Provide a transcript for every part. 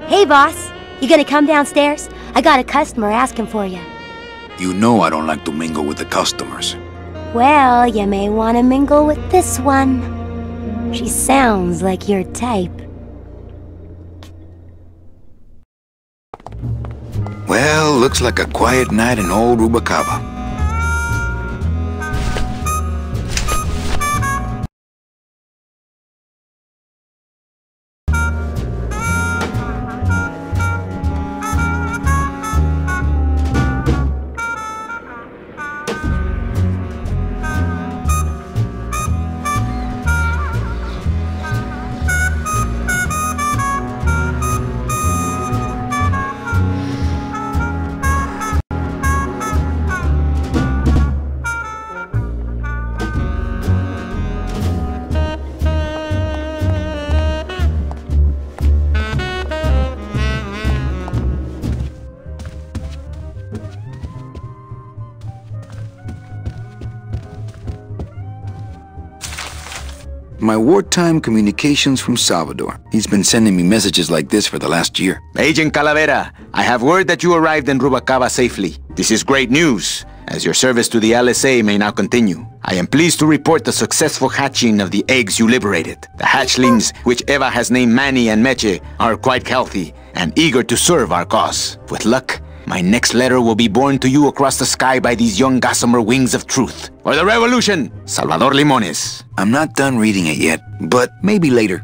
Hey, boss. You gonna come downstairs? I got a customer asking for you. You know I don't like to mingle with the customers. Well, you may want to mingle with this one. She sounds like your type. Well, looks like a quiet night in old Rubalcaba. My wartime communications from Salvador. He's been sending me messages like this for the last year. Agent Calavera, I have word that you arrived in Rubalcaba safely. This is great news, as your service to the LSA may now continue. I am pleased to report the successful hatching of the eggs you liberated. The hatchlings, which Eva has named Manny and Meche, are quite healthy and eager to serve our cause. With luck, my next letter will be borne to you across the sky by these young gossamer wings of truth. For the revolution, Salvador Limones. I'm not done reading it yet, but maybe later.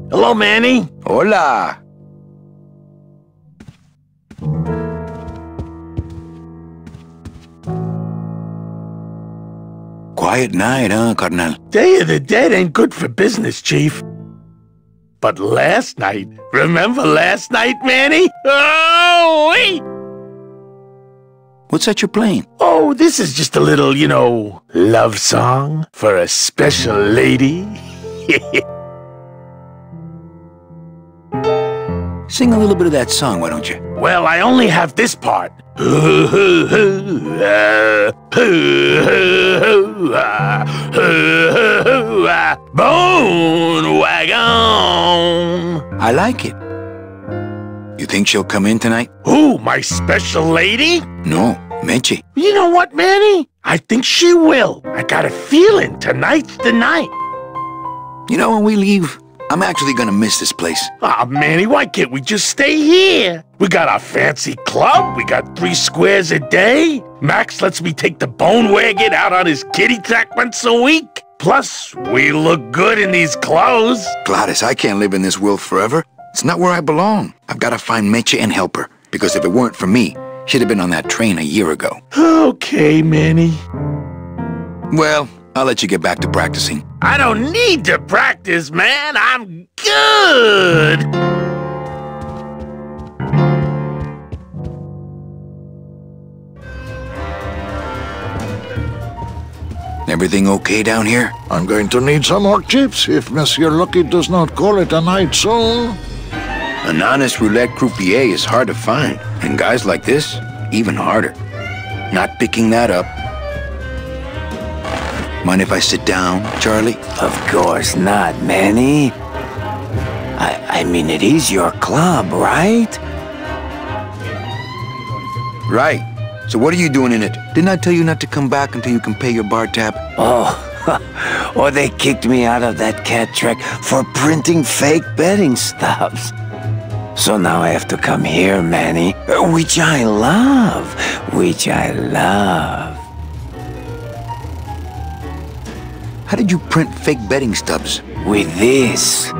Hello, Manny. Hola. Quiet night, huh, carnal? Day of the Dead ain't good for business, Chief. But last night, remember last night, Manny? Oh, wait! What's that you're playing? Oh, this is just a little, love song for a special lady. Sing a little bit of that song, why don't you? Well, I only have this part. Bone wagon. I like it. You think she'll come in tonight? Who, my special lady? No, Meche. You know what, Manny? I think she will. I got a feeling tonight's the night. You know, when we leave, I'm actually gonna miss this place. Aw, Manny, why can't we just stay here? We got our fancy club, we got 3 squares a day. Max lets me take the bone wagon out on his kitty track once a week. Plus, we look good in these clothes. Gladys, I can't live in this world forever. It's not where I belong. I've gotta find Meche and help her. Because if it weren't for me, she'd have been on that train a year ago. Okay, Manny. Well, I'll let you get back to practicing. I don't need to practice, man. I'm good. Everything okay down here? I'm going to need some more chips if Monsieur Lucky does not call it a night soon. An honest roulette croupier is hard to find, and guys like this, even harder. Not picking that up. Mind if I sit down, Charlie? Of course not, Manny. I mean, it is your club, right? Right. So what are you doing in it? Didn't I tell you not to come back until you can pay your bar tab? Oh, or they kicked me out of that cat track for printing fake betting stubs. So now I have to come here, Manny, which I love, How did you print fake betting stubs? With this.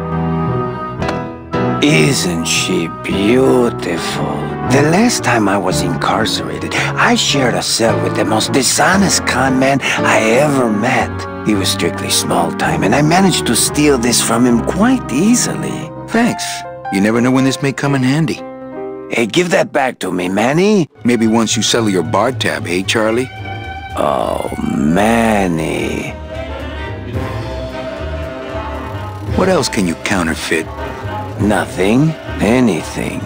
Isn't she beautiful? The last time I was incarcerated, I shared a cell with the most dishonest con man I ever met. He was strictly small time, and I managed to steal this from him quite easily. Thanks. You never know when this may come in handy. Hey, give that back to me, Manny. Maybe once you settle your bar tab, hey, Charlie? Oh, Manny. What else can you counterfeit? Nothing. Anything.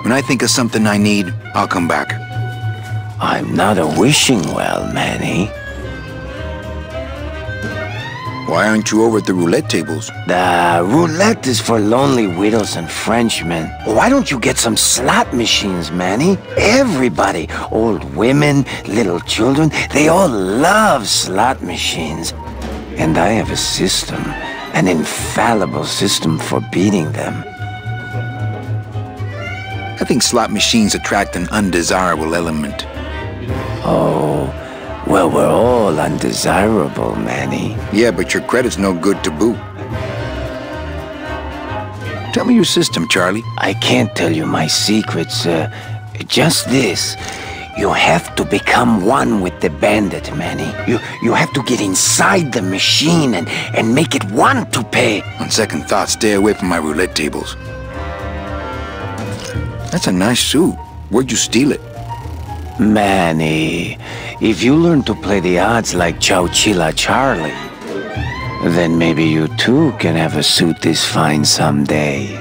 When I think of something I need, I'll come back. I'm not a wishing well, Manny. Why aren't you over at the roulette tables? The roulette is for lonely widows and Frenchmen. Why don't you get some slot machines, Manny? Everybody, old women, little children, they all love slot machines. And I have a system, an infallible system for beating them. I think slot machines attract an undesirable element. Oh, well, we're all undesirable, Manny. Yeah, but your credit's no good to boot. Tell me your system, Charlie. I can't tell you my secrets, just this. You have to become one with the bandit, Manny. You have to get inside the machine and make it want to pay. On second thought, stay away from my roulette tables. That's a nice suit. Where'd you steal it? Manny, if you learn to play the odds like Chowchilla Charlie, then maybe you too can have a suit this fine someday.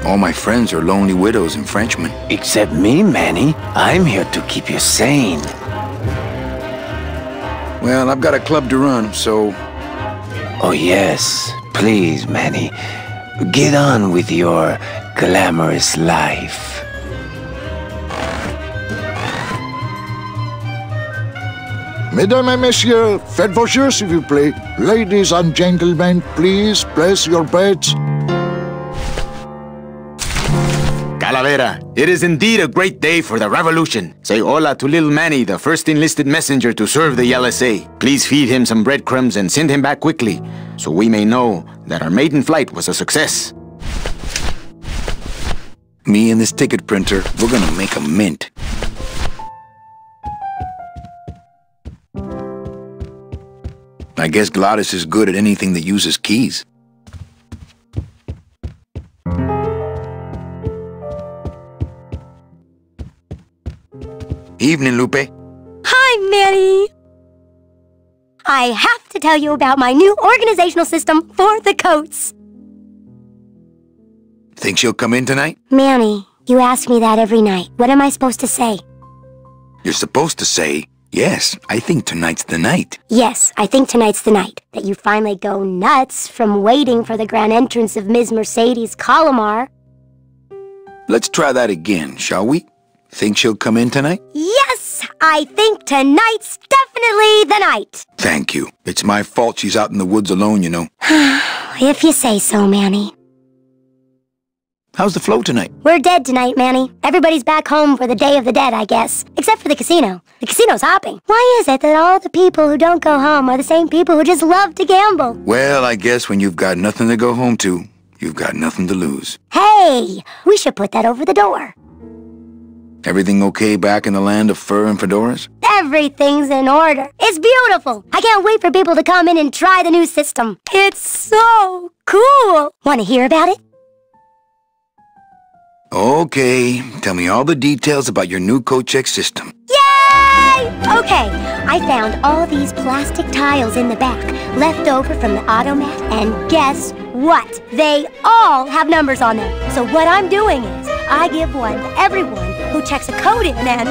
All my friends are lonely widows and Frenchmen. Except me, Manny. I'm here to keep you sane. Well, I've got a club to run, so... Oh yes, please, Manny. Get on with your glamorous life. Mesdames et messieurs, faites vos jeux s'il vous plaît. Ladies and gentlemen, please place your bets. Calavera, it is indeed a great day for the revolution. Say hola to little Manny, the first enlisted messenger to serve the LSA. Please feed him some breadcrumbs and send him back quickly, so we may know that our maiden flight was a success. Me and this ticket printer, we're gonna make a mint. I guess Gladys is good at anything that uses keys. Evening, Lupe. Hi, Manny. I have to tell you about my new organizational system for the coats. Think she'll come in tonight? Manny, you ask me that every night. What am I supposed to say? You're supposed to say, yes, I think tonight's the night. Yes, I think tonight's the night. That you finally go nuts from waiting for the grand entrance of Ms. Mercedes Colomar. Let's try that again, shall we? Think she'll come in tonight? Yes, I think tonight's definitely the night. Thank you. It's my fault she's out in the woods alone, you know. If you say so, Manny. How's the flow tonight? We're dead tonight, Manny. Everybody's back home for the Day of the Dead, I guess. Except for the casino. The casino's hopping. Why is it that all the people who don't go home are the same people who just love to gamble? Well, I guess when you've got nothing to go home to, you've got nothing to lose. Hey, we should put that over the door. Everything okay back in the land of fur and fedoras? Everything's in order. It's beautiful. I can't wait for people to come in and try the new system. It's so cool. Want to hear about it? Okay, tell me all the details about your new coat check system. Yay! Okay, I found all these plastic tiles in the back, left over from the automat, and guess what? They all have numbers on them. So what I'm doing is, I give one to everyone who checks a code in, man.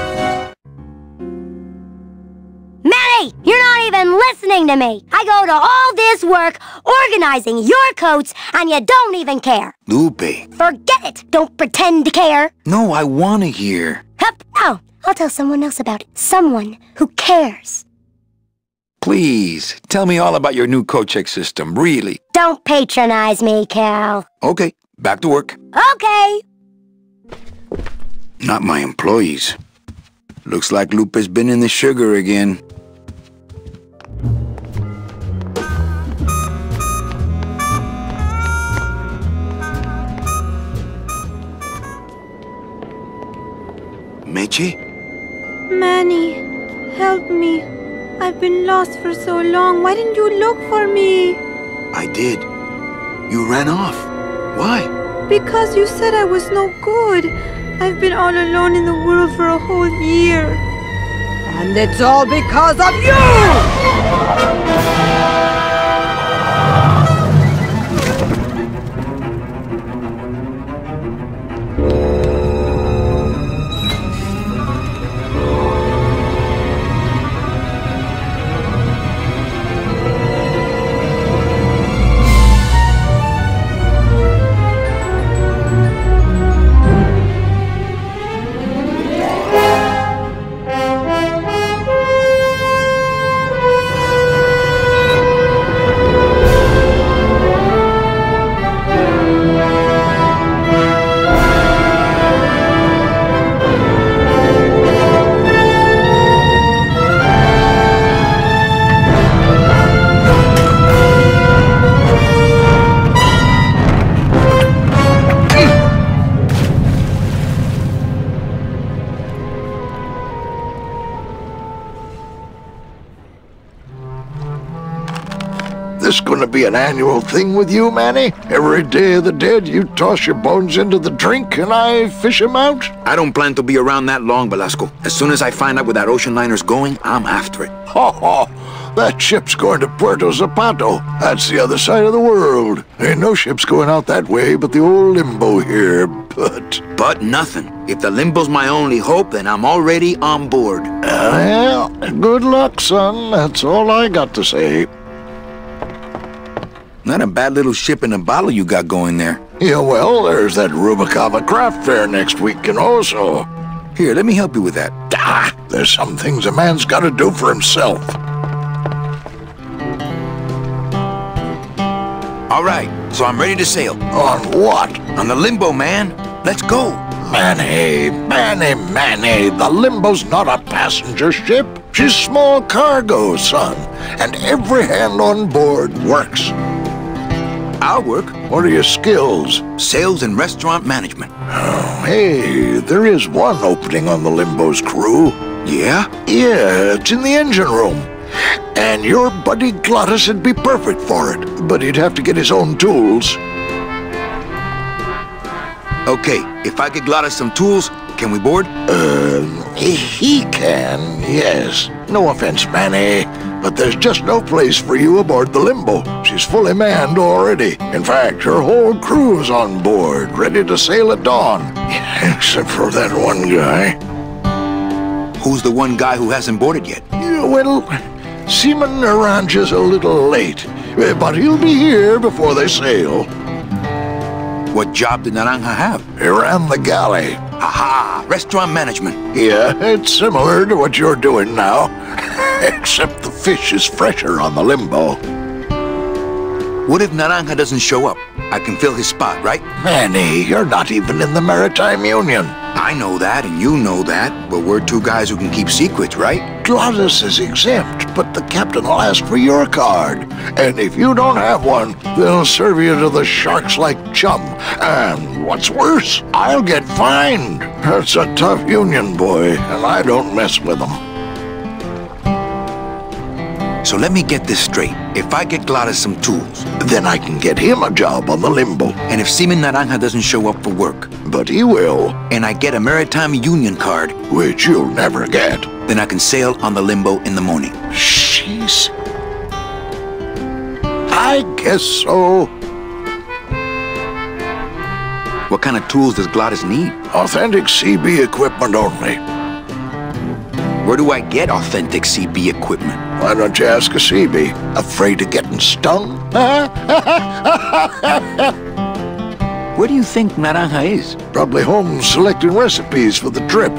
Manny, you're not even listening to me. I go to all this work organizing your coats, and you don't even care. Lupe. Forget it. Don't pretend to care. No, I want to hear. Hup. Oh, I'll tell someone else about it. Someone who cares. Please, tell me all about your new coat check system, really. Don't patronize me, Cal. Okay, back to work. Okay. Not my employees. Looks like Lupe's been in the sugar again. Meche? Manny, help me. I've been lost for so long. Why didn't you look for me? I did. You ran off. Why? Because you said I was no good. I've been all alone in the world for a whole year. And it's all because of you! This gonna be an annual thing with you, Manny? Every Day of the Dead, you toss your bones into the drink and I fish 'em out? I don't plan to be around that long, Velasco. As soon as I find out where that ocean liner's going, I'm after it. Ha ha! That ship's going to Puerto Zapato. That's the other side of the world. Ain't no ships going out that way but the old Limbo here, but... But nothing. If the Limbo's my only hope, then I'm already on board. Well, good luck, son. That's all I got to say. Not a bad little ship in a bottle you got going there. Yeah, well, there's that Rubacava craft fair next week, you know, so... Here, let me help you with that. Ah, there's some things a man's got to do for himself. All right, so I'm ready to sail. On what? On the Limbo, man. Let's go. Manny, the Limbo's not a passenger ship. She's small cargo, son. And every hand on board works. I'll work. What are your skills? Sales and restaurant management. Oh, hey, there is one opening on the Limbo's crew. Yeah? Yeah, it's in the engine room. And your buddy Glottis would be perfect for it, but he'd have to get his own tools. Okay, if I get Glottis some tools, can we board? He can, yes. No offense, Manny, but there's just no place for you aboard the Limbo. She's fully manned already. In fact, her whole crew's on board, ready to sail at dawn. Except for that one guy. Who's the one guy who hasn't boarded yet? Yeah, well, Seaman Naranja's a little late, but he'll be here before they sail. What job did Naranja have? He ran the galley. Aha! Restaurant management. Yeah, it's similar to what you're doing now. Except the fish is fresher on the Limbo. What if Naranja doesn't show up? I can fill his spot, right? Manny, you're not even in the Maritime Union. I know that, and you know that, but we're two guys who can keep secrets, right? Glottis is exempt, but the captain will ask for your card. And if you don't have one, they'll serve you to the sharks like chum. And what's worse, I'll get fined. That's a tough union, boy, and I don't mess with them. So let me get this straight. If I get Glottis some tools, then I can get him a job on the Limbo. And if Seaman Naranja doesn't show up for work, but he will, and I get a Maritime Union card, which you'll never get, then I can sail on the Limbo in the morning. Jeez. I guess so. What kind of tools does Glottis need? Authentic CB equipment only. Where do I get authentic CB equipment? Why don't you ask a CB? Afraid of getting stung? Where do you think Naranja is? Probably home selecting recipes for the trip.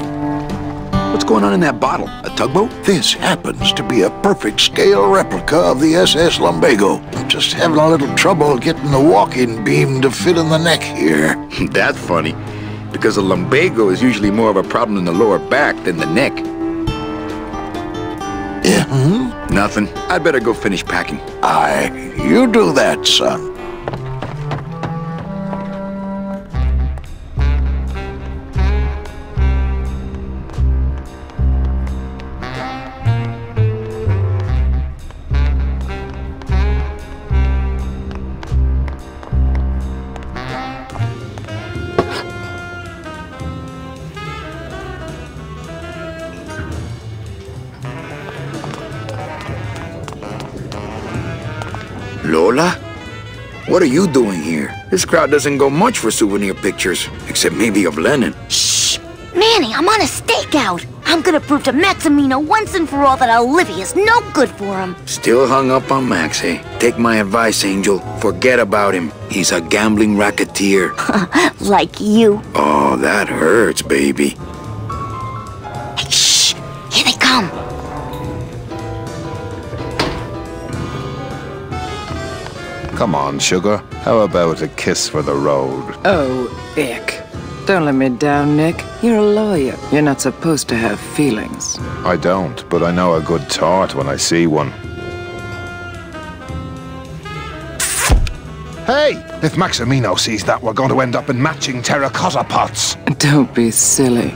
What's going on in that bottle? A tugboat? This happens to be a perfect scale replica of the SS Lumbago. I'm just having a little trouble getting the walking beam to fit in the neck here. That's funny, because a lumbago is usually more of a problem in the lower back than the neck. Yeah, Nothing. I'd better go finish packing. Aye, you do that, son. What are you doing here? This crowd doesn't go much for souvenir pictures, except maybe of Lenin. Shh! Manny, I'm on a stakeout. I'm gonna prove to Maximino once and for all that Olivia's no good for him. Still hung up on Max, eh? Take my advice, Angel. Forget about him. He's a gambling racketeer. Like you. Oh, that hurts, baby. Hey, shh! Here they come. Come on, sugar. How about a kiss for the road? Oh, ick. Don't let me down, Nick. You're a lawyer. You're not supposed to have feelings. I don't, but I know a good tart when I see one. Hey! If Maximino sees that, we're going to end up in matching terracotta pots. Don't be silly.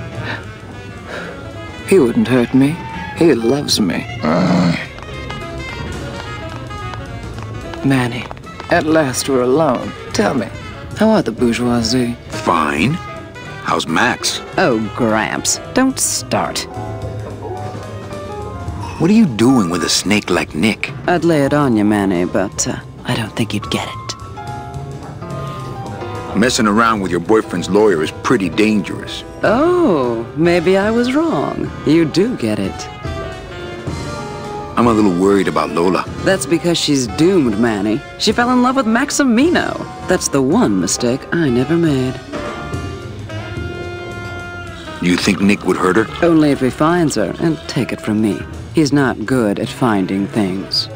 He wouldn't hurt me. He loves me. Manny, at last we're alone. Tell me, how are the bourgeoisie? Fine. How's Max? Oh, Gramps, don't start. What are you doing with a snake like Nick? I'd lay it on you, Manny, but I don't think you'd get it. Messing around with your boyfriend's lawyer is pretty dangerous. Oh, maybe I was wrong. You do get it. I'm a little worried about Lola. That's because she's doomed, Manny. She fell in love with Maximino. That's the one mistake I never made. You think Nick would hurt her? Only if he finds her, and take it from me. He's not good at finding things.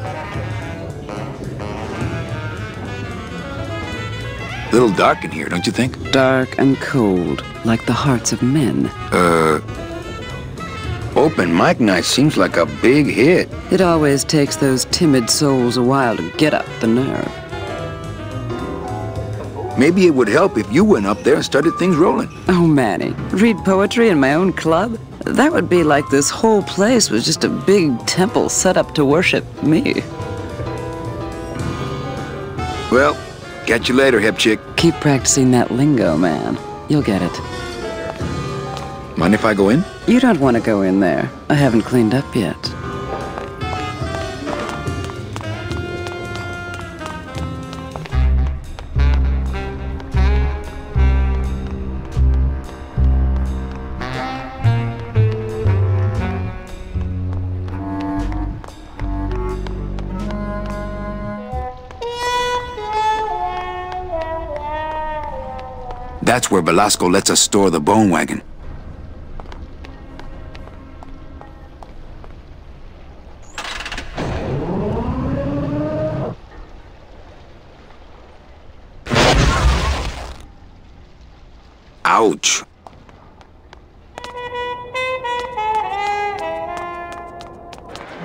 A little dark in here, don't you think? Dark and cold, like the hearts of men. Open mic night seems like a big hit. It always takes those timid souls a while to get up the nerve. Maybe it would help if you went up there and started things rolling. Oh, Manny, read poetry in my own club? That would be like this whole place was just a big temple set up to worship me. Well, catch you later, hip chick. Keep practicing that lingo, man. You'll get it. Mind if I go in? You don't want to go in there. I haven't cleaned up yet. That's where Velasco lets us store the bone wagon. Ouch.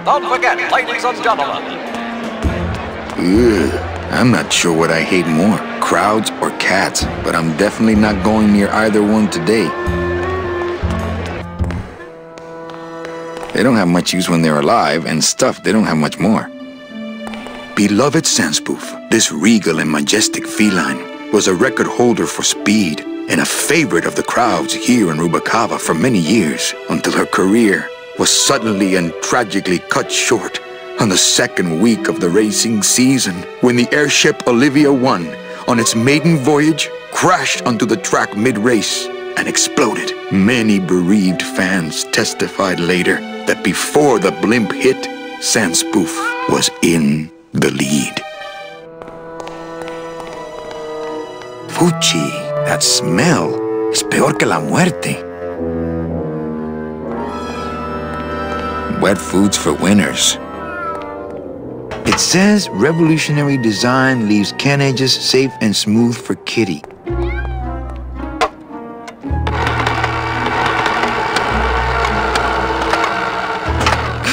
Don't forget, ladies and gentlemen. Ugh, I'm not sure what I hate more, crowds or cats, but I'm definitely not going near either one today. They don't have much use when they're alive, and stuff, they don't have much more. Beloved Sandspoof, this regal and majestic feline was a record holder for speed and a favorite of the crowds here in Rubalcaba for many years, until her career was suddenly and tragically cut short on the second week of the racing season, when the airship Olivia 1, on its maiden voyage, crashed onto the track mid-race and exploded. Many bereaved fans testified later that before the blimp hit, Sandspoof was in the lead. Fuchi, that smell is peor que la muerte. Wet foods for winners. It says revolutionary design leaves can edges safe and smooth for Kitty.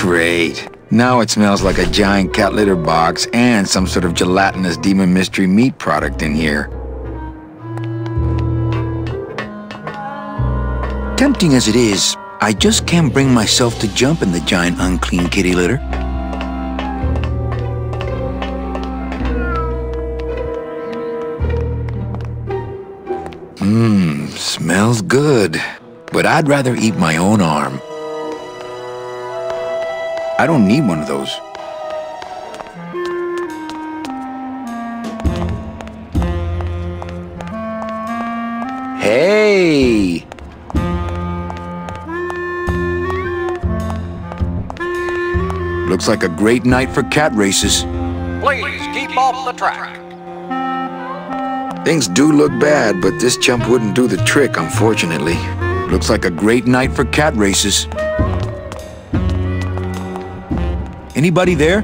Great. Now it smells like a giant cat litter box and some sort of gelatinous demon mystery meat product in here. Tempting as it is, I just can't bring myself to jump in the giant unclean kitty litter. Smells good, but I'd rather eat my own arm. I don't need one of those. Hey! Looks like a great night for cat races. Please keep off the track. Things do look bad, but this jump wouldn't do the trick, unfortunately. Looks like a great night for cat races. Anybody there?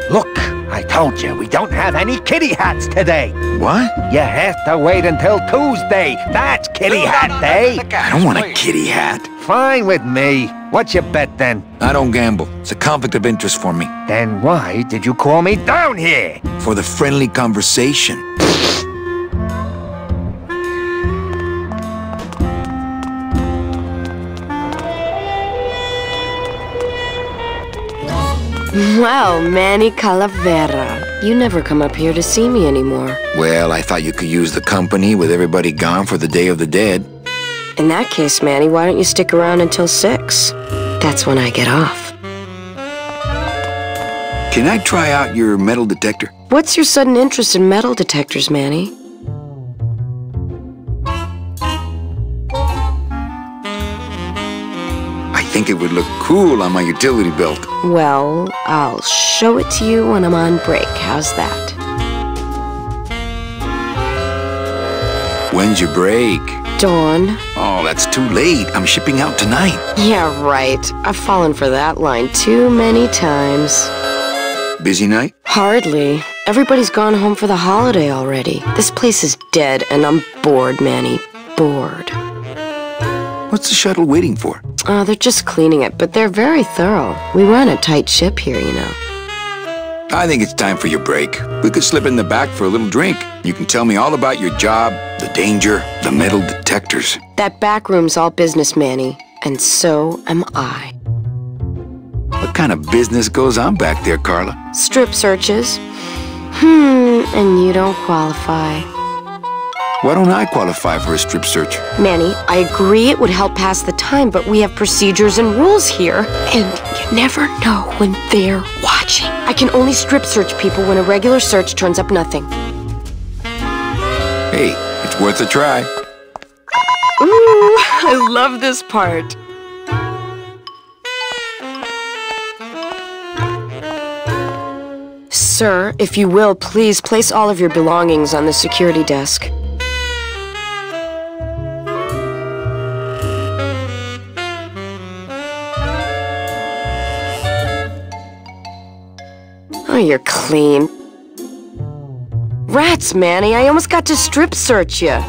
Look, I told you, we don't have any kitty hats today. What? You have to wait until Tuesday. That's kitty hat day. I don't want a kitty hat. Fine with me. What's your bet then? I don't gamble. It's a conflict of interest for me. Then why did you call me down here? For the friendly conversation. Well, Manny Calavera, you never come up here to see me anymore. Well, I thought you could use the company with everybody gone for the Day of the Dead. In that case, Manny, why don't you stick around until 6? That's when I get off. Can I try out your metal detector? What's your sudden interest in metal detectors, Manny? I think it would look cool on my utility belt. Well, I'll show it to you when I'm on break. How's that? When's your break? Dawn. Oh, that's too late. I'm shipping out tonight. Yeah, right. I've fallen for that line too many times. Busy night? Hardly. Everybody's gone home for the holiday already. This place is dead, and I'm bored, Manny. Bored. What's the shuttle waiting for? They're just cleaning it, but they're very thorough. We run a tight ship here, you know. I think it's time for your break. We could slip in the back for a little drink. You can tell me all about your job, the danger, the metal detectors. That back room's all business, Manny, and so am I. What kind of business goes on back there, Carla? Strip searches. And you don't qualify. Why don't I qualify for a strip search? Manny, I agree it would help pass the time, but we have procedures and rules here, and you never know when they're watching. I can only strip search people when a regular search turns up nothing. Hey, it's worth a try. Ooh, I love this part. Sir, if you will, please place all of your belongings on the security desk. Oh, you're clean. Rats, Manny, I almost got to strip search you.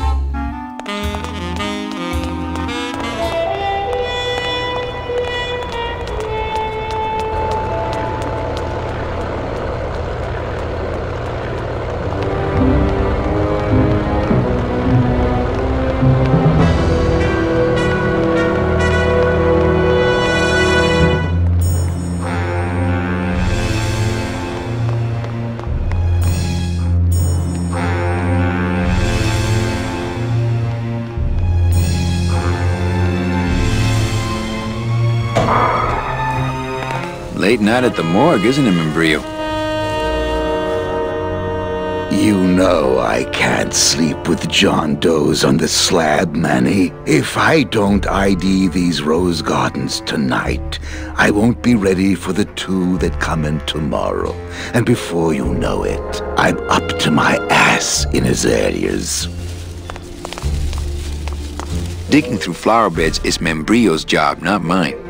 Late night at the morgue, isn't it, Membrillo? You know I can't sleep with John Doe's on the slab, Manny. If I don't ID these rose gardens tonight, I won't be ready for the 2 that come in tomorrow. And before you know it, I'm up to my ass in azaleas. Digging through flower beds is Membrillo's job, not mine.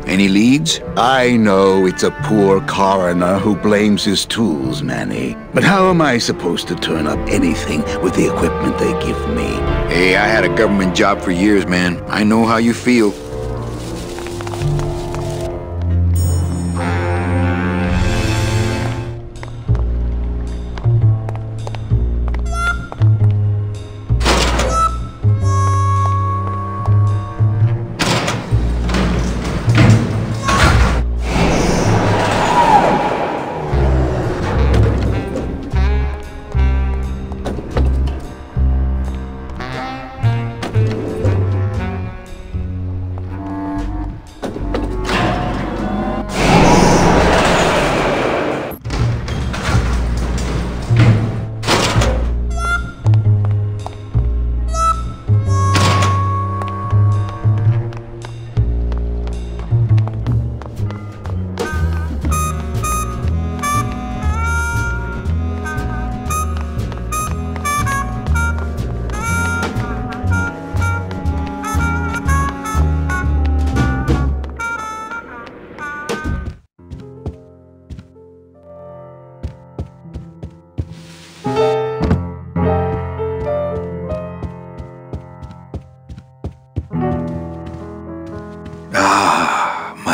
Any leads? I know it's a poor coroner who blames his tools, Manny. But how am I supposed to turn up anything with the equipment they give me? Hey, I had a government job for years, man. I know how you feel.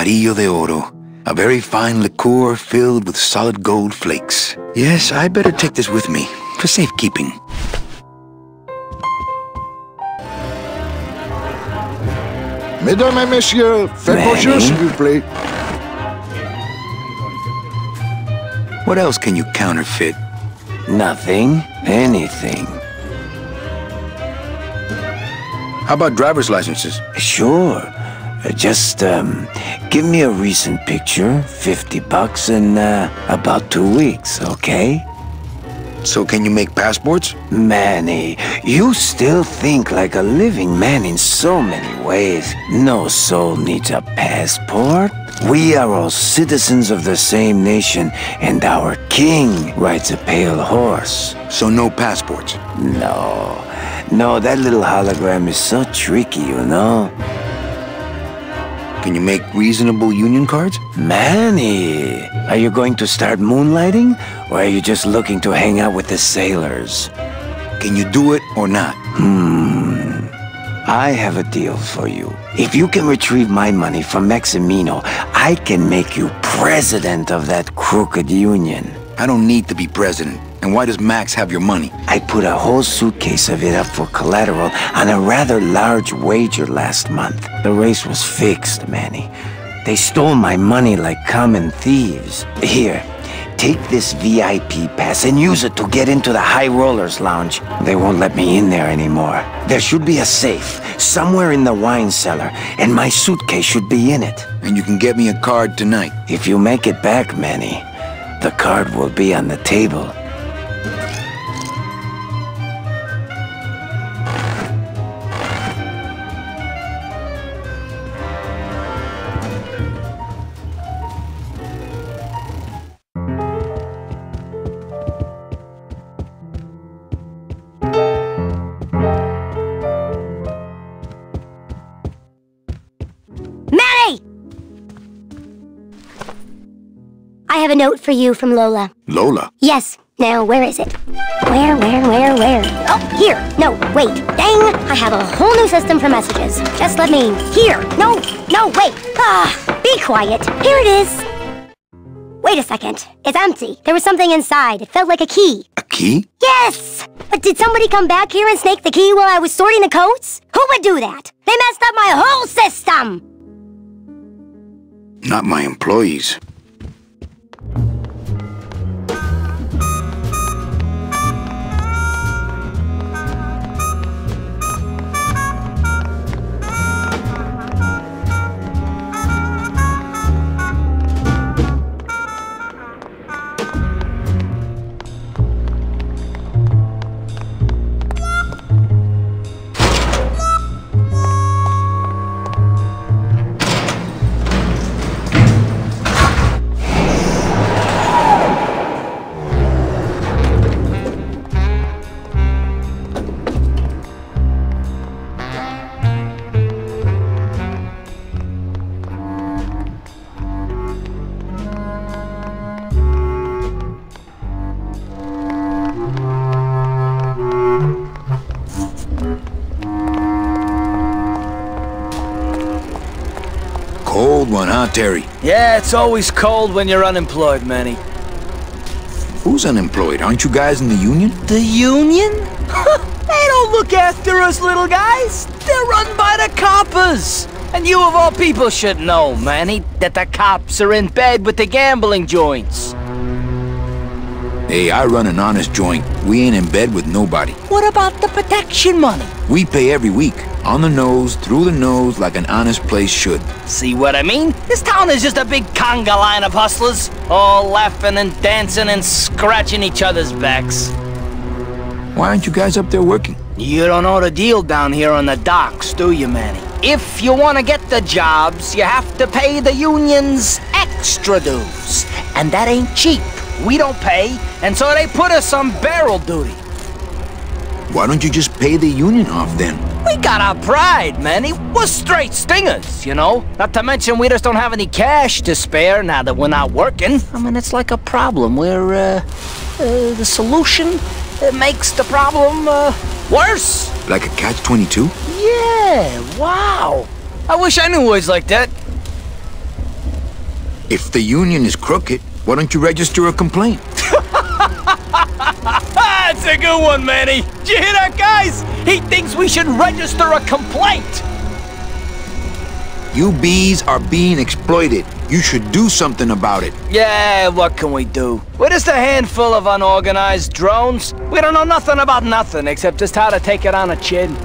Amarillo de Oro. A very fine liqueur filled with solid gold flakes. Yes, I better take this with me, for safekeeping. Mesdames et messieurs, faites vos jeux, s'il vous plaît. What else can you counterfeit? Nothing. Anything. How about driver's licenses? Sure. Just, give me a recent picture, $50 in, about 2 weeks, okay? So can you make passports? Manny, you still think like a living man in so many ways. No soul needs a passport. We are all citizens of the same nation, and our king rides a pale horse. So no passports? No, that little hologram is so tricky, you know? Can you make reasonable union cards? Manny, are you going to start moonlighting? Or are you just looking to hang out with the sailors? Can you do it or not? I have a deal for you. If you can retrieve my money from Maximino, I can make you president of that crooked union. I don't need to be president. And why does Max have your money? I put a whole suitcase of it up for collateral on a rather large wager last month. The race was fixed, Manny. They stole my money like common thieves. Here, take this VIP pass and use it to get into the High Rollers Lounge. They won't let me in there anymore. There should be a safe somewhere in the wine cellar, and my suitcase should be in it. And you can get me a card tonight. If you make it back, Manny, the card will be on the table. I have a note for you from Lola. Lola? Yes. Now, where is it? Where? Oh, here. No, wait. Dang, I have a whole new system for messages. Just let me... Here. No, wait. Be quiet. Here it is. Wait a second. It's empty. There was something inside. It felt like a key. A key? Yes! But did somebody come back here and snake the key while I was sorting the coats? Who would do that? They messed up my whole system! Not my employees. Cold one, huh, Terry? Yeah, it's always cold when you're unemployed, Manny. Who's unemployed? Aren't you guys in the union? The union? They don't look after us little guys. They're run by the coppers. And you of all people should know, Manny, that the cops are in bed with the gambling joints. Hey, I run an honest joint. We ain't in bed with nobody. What about the protection money? We pay every week. On the nose, through the nose, like an honest place should. See what I mean? This town is just a big conga line of hustlers, all laughing and dancing and scratching each other's backs. Why aren't you guys up there working? You don't know the deal down here on the docks, do you, Manny? If you want to get the jobs, you have to pay the unions extra dues. And that ain't cheap. We don't pay, and so they put us on barrel duty. Why don't you just pay the union off then? We got our pride, Manny. We're straight stingers, you know? Not to mention we just don't have any cash to spare now that we're not working. I mean, it's like a problem where, the solution makes the problem, worse. Like a catch-22? Yeah, wow. I wish I knew words like that. If the union is crooked, why don't you register a complaint? That's a good one, Manny. Did you hear that, guys? He thinks we should register a complaint. You bees are being exploited. You should do something about it. Yeah, what can we do? We're just a handful of unorganized drones. We don't know nothing about nothing except just how to take it on the chin.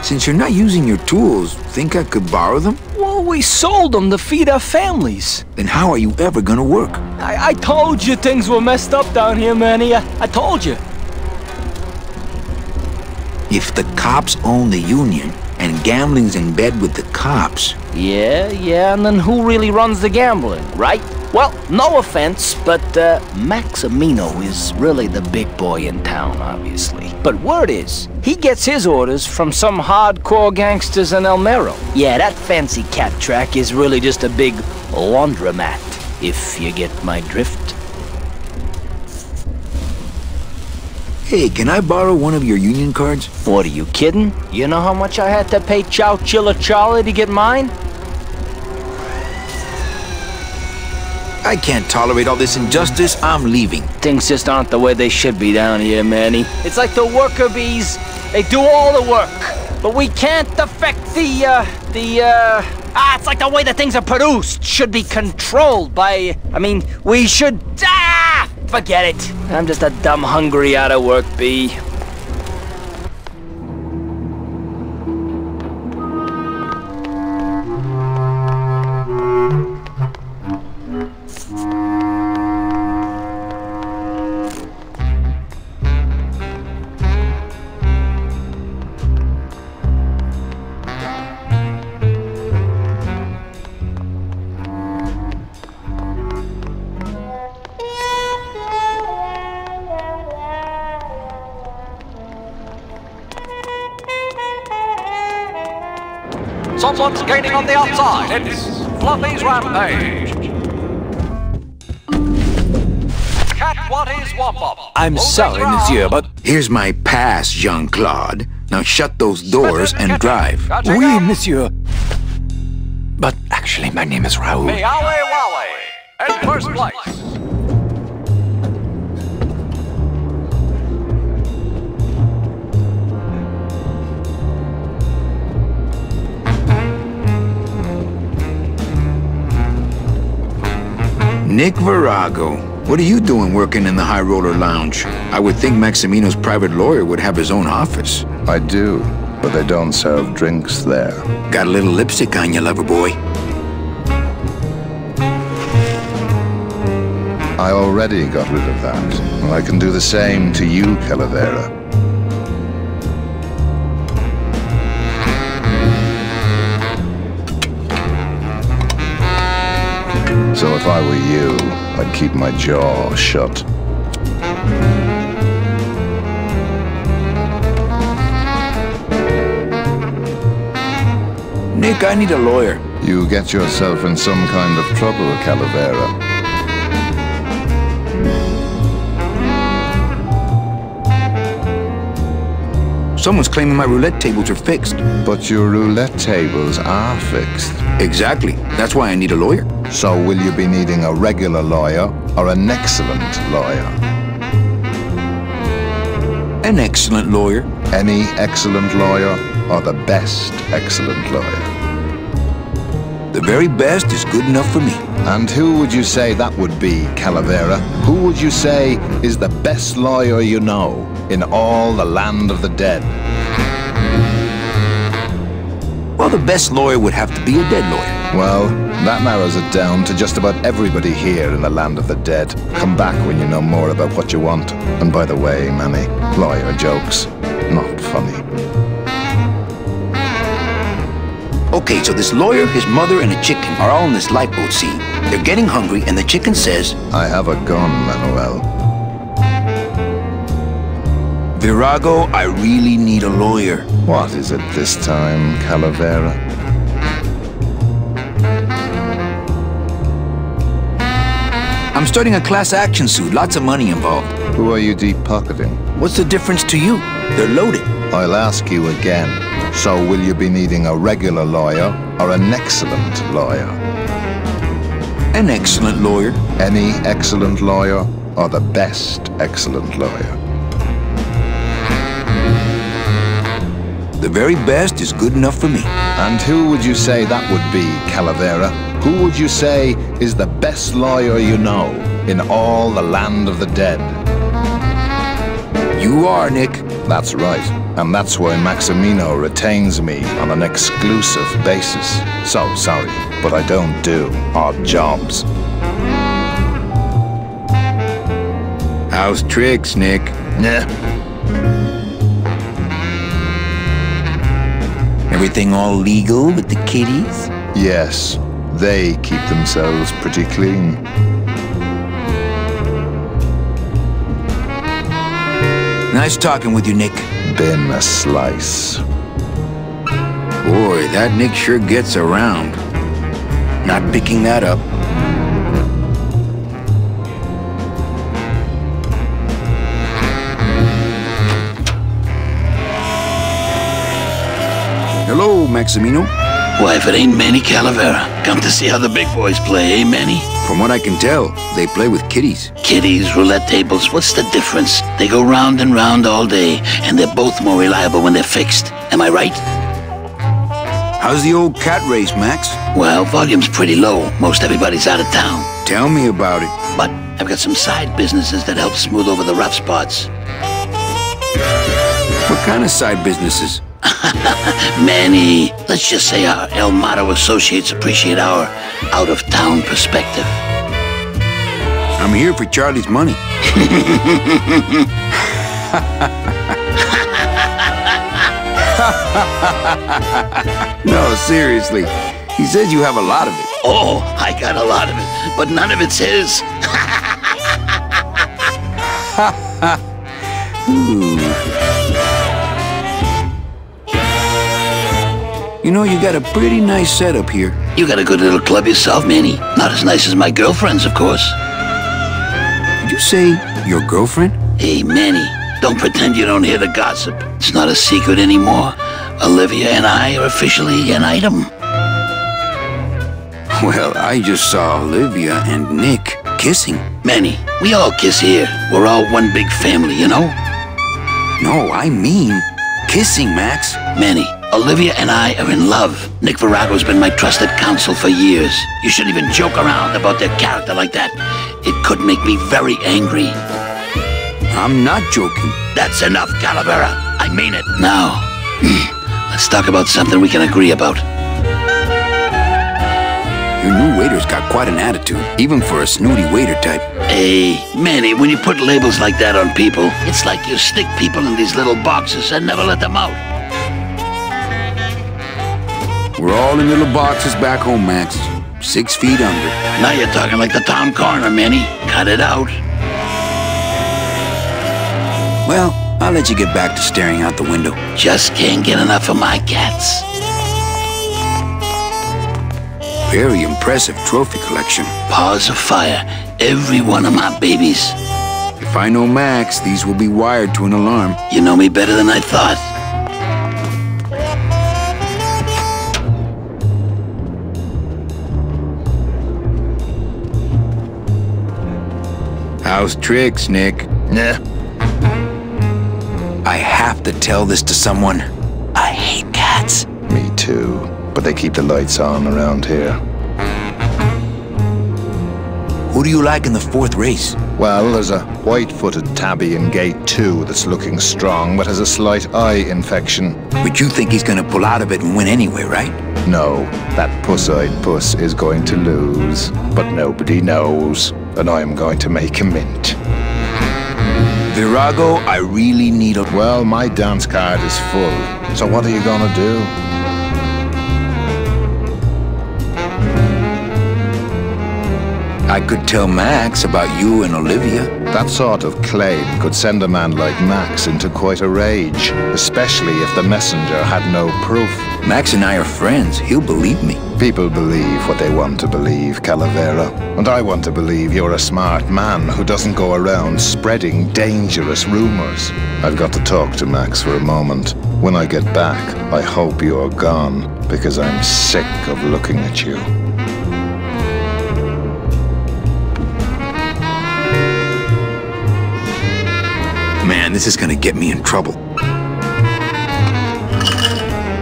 Since you're not using your tools, think I could borrow them? Well, we sold them to feed our families. Then how are you ever gonna work? I told you things were messed up down here, Manny. I told you. If the cops own the union, and gambling's in bed with the cops... Yeah, and then who really runs the gambling, right? Well, no offense, but Maximino is really the big boy in town, obviously. But word is, he gets his orders from some hardcore gangsters in El Mero. Yeah, that fancy cat track is really just a big laundromat, if you get my drift. Hey, can I borrow one of your union cards? What, are you kidding? You know how much I had to pay Chow Chilla Charlie to get mine? I can't tolerate all this injustice. I'm leaving. Things just aren't the way they should be down here, Manny. It's like the worker bees. They do all the work, but we can't affect it's like the way that things are produced should be controlled by, we should, forget it. I'm just a dumb hungry out of work bee. Someone's gaining on the outside. It's Fluffy's rampage. Catch what is Wop-Up. I'm sorry, monsieur, but... Here's my pass, Jean-Claude. Now shut those doors and drive. Oui, monsieur. But actually, my name is Raoul. Meowie Wowie. In first place. Nick Virago, what are you doing working in the High Roller Lounge? I would think Maximino's private lawyer would have his own office. I do, but they don't serve drinks there. Got a little lipstick on you, lover boy. I already got rid of that. I can do the same to you, Calavera. So if I were you, I'd keep my jaw shut. Nick, I need a lawyer. You get yourself in some kind of trouble, Calavera. Someone's claiming my roulette tables are fixed. But your roulette tables are fixed. Exactly. That's why I need a lawyer. So will you be needing a regular lawyer or an excellent lawyer? An excellent lawyer. Any excellent lawyer or the best excellent lawyer? The very best is good enough for me. And who would you say that would be, Calavera? Who would you say is the best lawyer you know in all the land of the dead? Well, the best lawyer would have to be a dead lawyer. Well, that narrows it down to just about everybody here in the land of the dead. Come back when you know more about what you want. And by the way, Manny, lawyer jokes, not funny. Okay, so this lawyer, his mother, and a chicken are all in this lifeboat scene. They're getting hungry, and the chicken says, I have a gun, Manuel. Virago, I really need a lawyer. What is it this time, Calavera? I'm starting a class action suit, lots of money involved. Who are you deep-pocketing? What's the difference to you? They're loaded. I'll ask you again. So will you be needing a regular lawyer or an excellent lawyer? An excellent lawyer. Any excellent lawyer or the best excellent lawyer? The very best is good enough for me. And who would you say that would be, Calavera? Who would you say is the best lawyer you know in all the land of the dead? You are, Nick. That's right. And that's why Maximino retains me on an exclusive basis. So sorry, but I don't do odd jobs. How's tricks, Nick? Yeah. Everything all legal with the kiddies? Yes, they keep themselves pretty clean. Nice talking with you, Nick. Been a slice. Boy, that Nick sure gets around. Not picking that up. Hello, Maximino. Why, if it ain't Manny Calavera, come to see how the big boys play, eh, Manny? From what I can tell, they play with kiddies. Kiddies, roulette tables, what's the difference? They go round and round all day, and they're both more reliable when they're fixed. Am I right? How's the old cat race, Max? Well, volume's pretty low. Most everybody's out of town. Tell me about it. But I've got some side businesses that help smooth over the rough spots. What kind of side businesses? Manny, let's just say our El Mato associates appreciate our out-of-town perspective. I'm here for Charlie's money. No, seriously. He says you have a lot of it. Oh, I got a lot of it, but none of it's his. You know, you got a pretty nice setup here. You got a good little club yourself, Manny. Not as nice as my girlfriend's, of course. Did you say your girlfriend? Hey, Manny, don't pretend you don't hear the gossip. It's not a secret anymore. Olivia and I are officially an item. Well, I just saw Olivia and Nick kissing. Manny, we all kiss here. We're all one big family, you know? No, I mean kissing, Max. Manny, Olivia and I are in love. Nick Virago's been my trusted counsel for years. You shouldn't even joke around about their character like that. It could make me very angry. I'm not joking. That's enough, Calavera. I mean it. Now, let's talk about something we can agree about. Your new waiter's got quite an attitude, even for a snooty waiter type. Hey, Manny, when you put labels like that on people, it's like you stick people in these little boxes and never let them out. We're all in little boxes back home, Max. 6 feet under. Now you're talking like the town coroner, Manny. Cut it out. Well, I'll let you get back to staring out the window. Just can't get enough of my cats. Very impressive trophy collection. Paws of fire. Every one of my babies. If I know Max, these will be wired to an alarm. You know me better than I thought. How's tricks, Nick? Yeah. I have to tell this to someone. I hate cats. Me too. But they keep the lights on around here. Who do you like in the 4th race? Well, there's a white-footed tabby in gate 2 that's looking strong, but has a slight eye infection. But you think he's gonna pull out of it and win anyway, right? No, that puss-eyed puss is going to lose. But nobody knows, and I'm going to make a mint. Virago, I really need a... Well, my dance card is full, so what are you gonna do? I could tell Max about you and Olivia. That sort of claim could send a man like Max into quite a rage, especially if the messenger had no proof. Max and I are friends. He'll believe me. People believe what they want to believe, Calavera. And I want to believe you're a smart man who doesn't go around spreading dangerous rumors. I've got to talk to Max for a moment. When I get back, I hope you're gone, because I'm sick of looking at you. Man, this is gonna get me in trouble.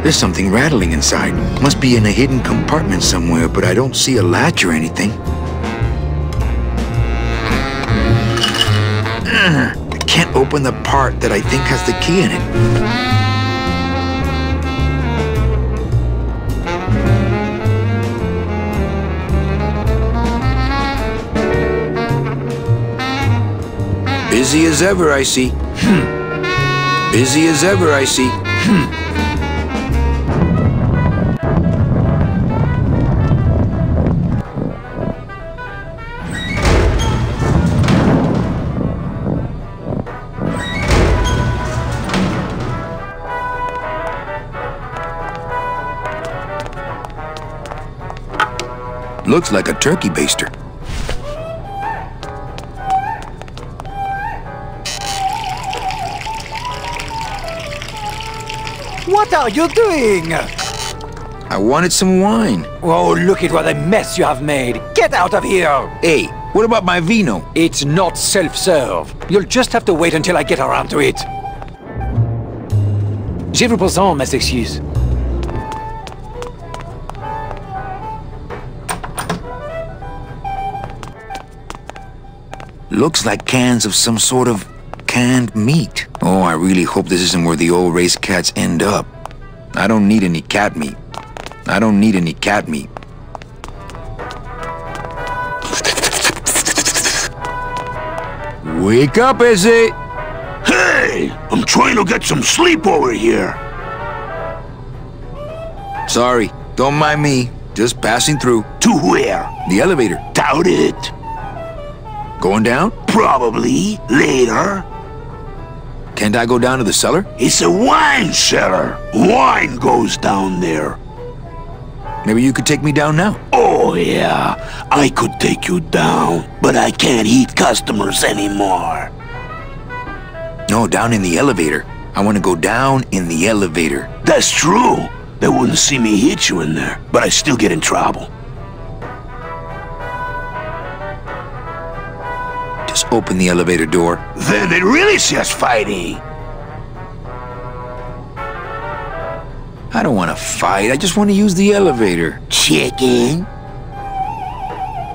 There's something rattling inside. Must be in a hidden compartment somewhere, but I don't see a latch or anything. I can't open the part that I think has the key in it. Busy as ever, I see. Busy as ever, I see. Looks like a turkey baster. What are you doing? I wanted some wine. Oh, look at what a mess you have made. Get out of here! Hey, what about my vino? It's not self-serve. You'll just have to wait until I get around to it. Je vous présente mes excuses. Looks like cans of some sort of canned meat. Oh, I really hope this isn't where the old race cats end up. I don't need any cat meat. I don't need any cat meat. Wake up, Izzy! Hey! I'm trying to get some sleep over here. Sorry, don't mind me. Just passing through. To where? The elevator. Doubt it. Going down? Probably. Later. Can't I go down to the cellar? It's a wine cellar. Wine goes down there. Maybe you could take me down now. Oh, yeah. I could take you down, but I can't eat customers anymore. No, down in the elevator. I want to go down in the elevator. That's true. They wouldn't see me hit you in there, but I still get in trouble. Just open the elevator door. Then they really see us fighting. I don't want to fight. I just want to use the elevator. Chicken.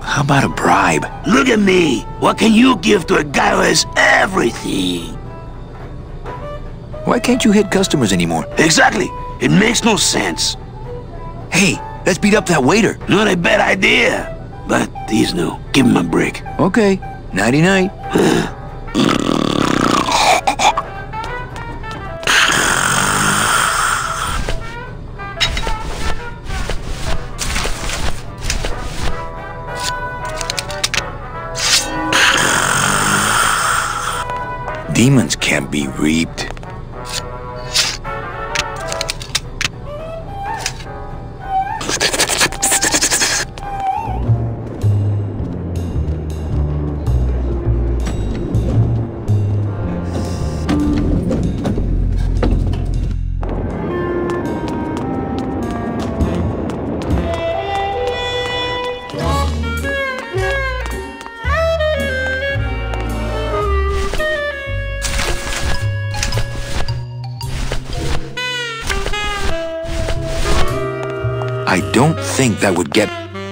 How about a bribe? Look at me. What can you give to a guy who has everything? Why can't you hit customers anymore? Exactly. It makes no sense. Hey, let's beat up that waiter. Not a bad idea. But he's new. Give him a break. Okay. Nighty-night. Demons can't be reaped.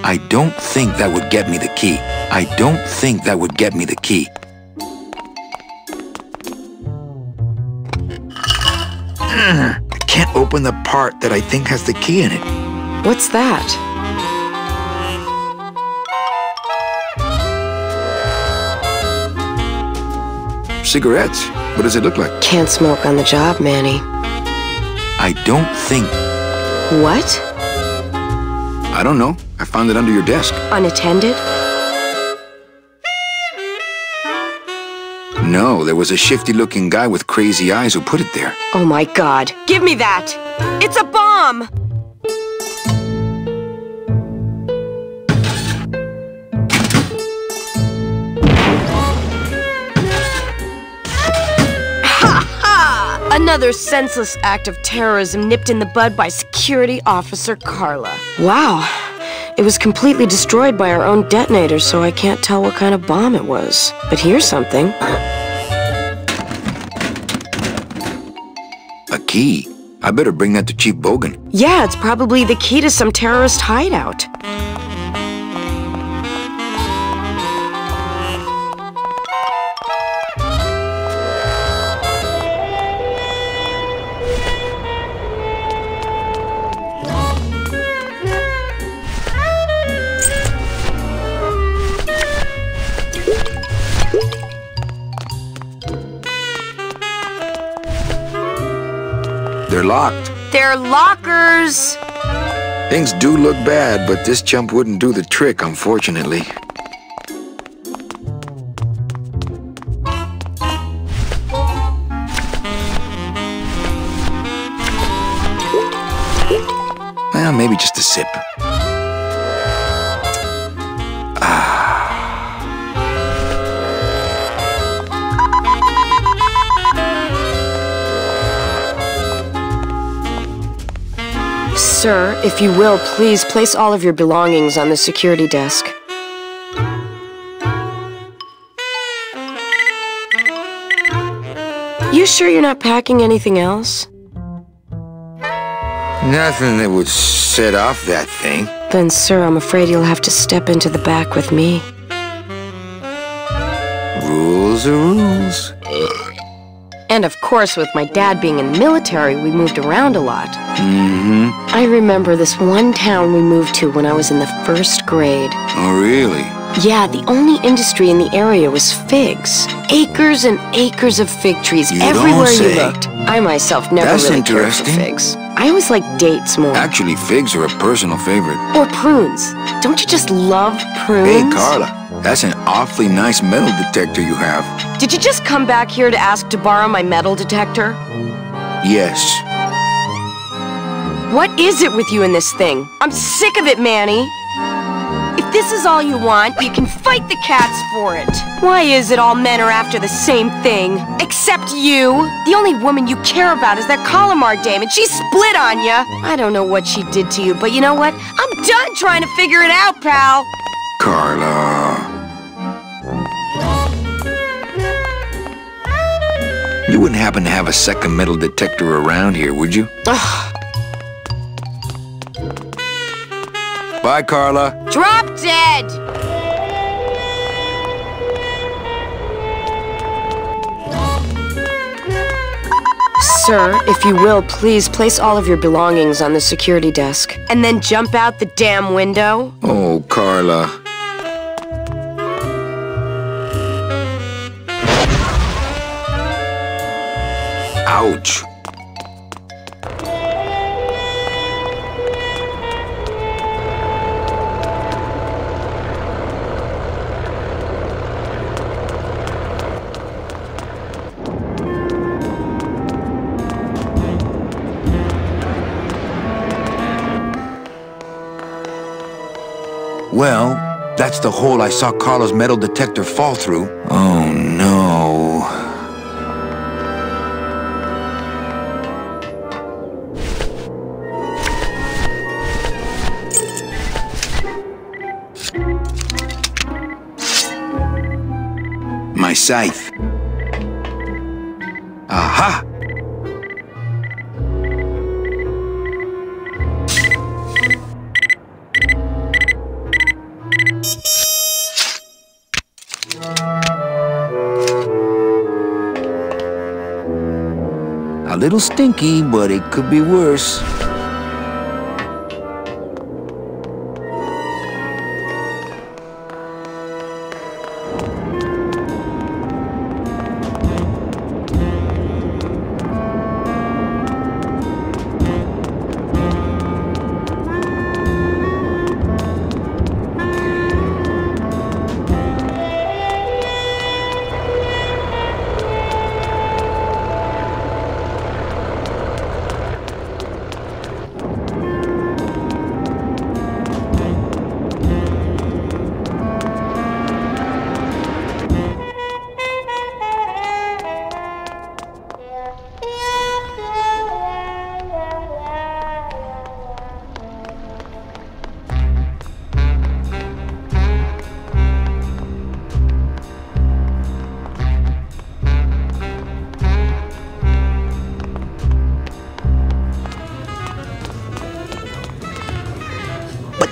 I don't think that would get me the key. I don't think that would get me the key. I can't open the part that I think has the key in it. What's that? Cigarettes. What does it look like? Can't smoke on the job, Manny. I don't think... What? I don't know. I found it under your desk. Unattended? No, there was a shifty-looking guy with crazy eyes who put it there. Oh my God. Give me that! It's a bomb! Another senseless act of terrorism nipped in the bud by Security Officer Carla. Wow. It was completely destroyed by our own detonator, so I can't tell what kind of bomb it was. But here's something. A key? I better bring that to Chief Bogan. Yeah, it's probably the key to some terrorist hideout. They're locked. They're lockers! Things do look bad, but this chump wouldn't do the trick, unfortunately. Well, maybe just a sip. Sir, if you will, please place all of your belongings on the security desk. You sure you're not packing anything else? Nothing that would set off that thing. Then, sir, I'm afraid you'll have to step into the back with me. Rules are rules. And of course, with my dad being in the military, we moved around a lot. Mm-hmm. I remember this one town we moved to when I was in the 1st grade. Oh, really? Yeah, the only industry in the area was figs. Acres and acres of fig trees everywhere you looked. I myself never really cared for figs. I always liked dates more. Actually, figs are a personal favorite. Or prunes. Don't you just love prunes? Hey, Carla. That's an awfully nice metal detector you have. Did you just come back here to ask to borrow my metal detector? Yes. What is it with you and this thing? I'm sick of it, Manny. If this is all you want, you can fight the cats for it. Why is it all men are after the same thing? Except you. The only woman you care about is that Calamar dame, and she split on you. I don't know what she did to you, but you know what? I'm done trying to figure it out, pal. Carla. You wouldn't happen to have a second metal detector around here, would you? Ugh. Bye, Carla. Drop dead! Sir, if you will, please place all of your belongings on the security desk. And then jump out the damn window. Oh, Carla. Ouch. Well, that's the hole I saw Carla's metal detector fall through. Oh, no. My scythe. Aha! A little stinky, but it could be worse.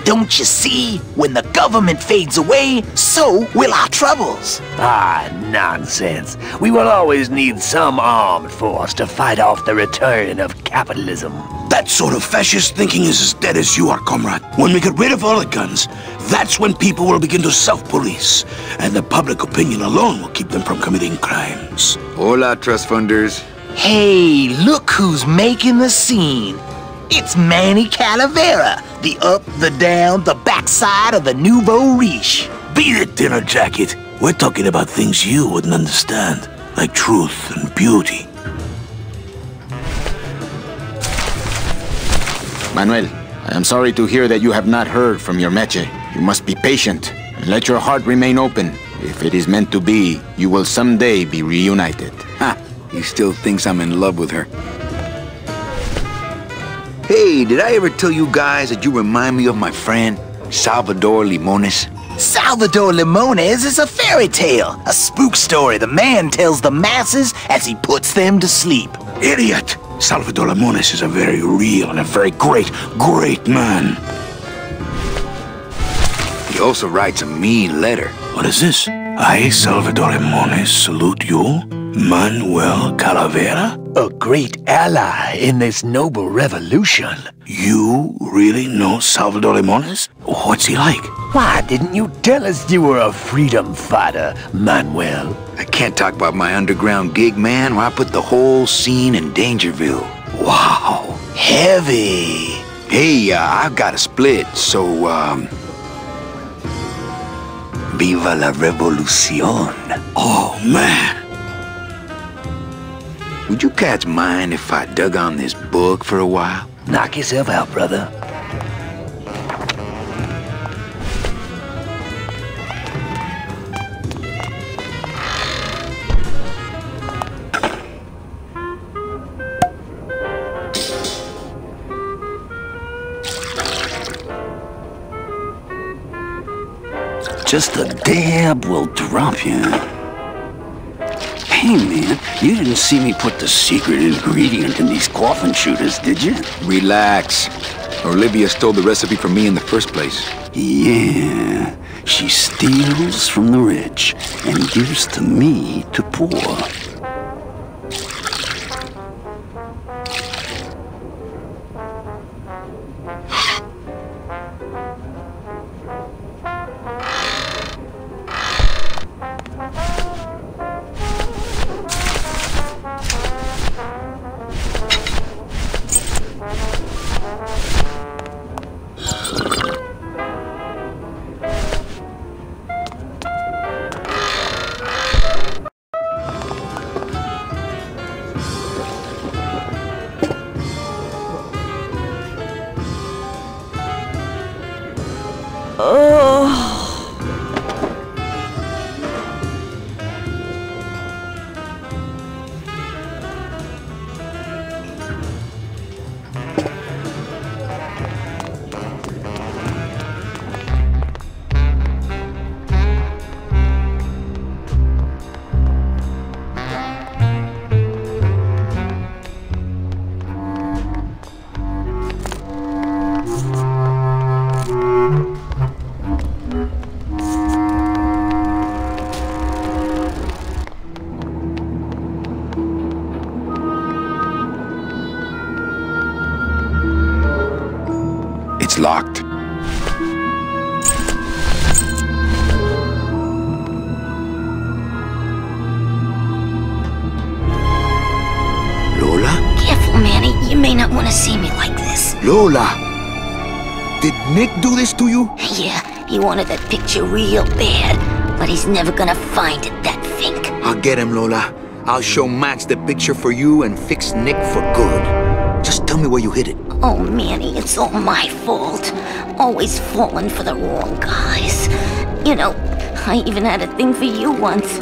Don't you see? When the government fades away, so will our troubles. Ah, nonsense. We will always need some armed force to fight off the return of capitalism. That sort of fascist thinking is as dead as you are, comrade. When we get rid of all the guns, that's when people will begin to self-police. And the public opinion alone will keep them from committing crimes. Hola, trust funders. Hey, look who's making the scene. It's Manny Calavera, the up, the down, the backside of the nouveau riche. Beat it, dinner jacket. We're talking about things you wouldn't understand, like truth and beauty. Manuel, I am sorry to hear that you have not heard from your meche. You must be patient and let your heart remain open. If it is meant to be, you will someday be reunited. Ha! He still thinks I'm in love with her. Hey, did I ever tell you guys that you remind me of my friend, Salvador Limones? Salvador Limones is a fairy tale, a spook story the man tells the masses as he puts them to sleep. Idiot! Salvador Limones is a very real and a very great man. He also writes a mean letter. What is this? I, Salvador Limones, salute you, Manuel Calavera? A great ally in this noble revolution. You really know Salvador Limones? What's he like? Why didn't you tell us you were a freedom fighter, Manuel? I can't talk about my underground gig, man, where I put the whole scene in Dangerville. Wow, heavy. Hey, I've got a split, so, Viva la revolución. Oh, man. Would you cats mind if I dug on this book for a while? Knock yourself out, brother. Just a dab will drop you. Hey, man, you didn't see me put the secret ingredient in these coffin shooters, did you? Relax. Olivia stole the recipe from me in the first place. Yeah, she steals from the rich and gives to me to poor. It's locked. Lola? Careful, Manny. You may not want to see me like this. Lola! Did Nick do this to you? Yeah, he wanted that picture real bad, but he's never gonna find it, that fink. I'll get him, Lola. I'll show Max the picture for you and fix Nick for good. Just tell me where you hid it. Oh, Manny, it's all my fault. Always falling for the wrong guys. You know, I even had a thing for you once.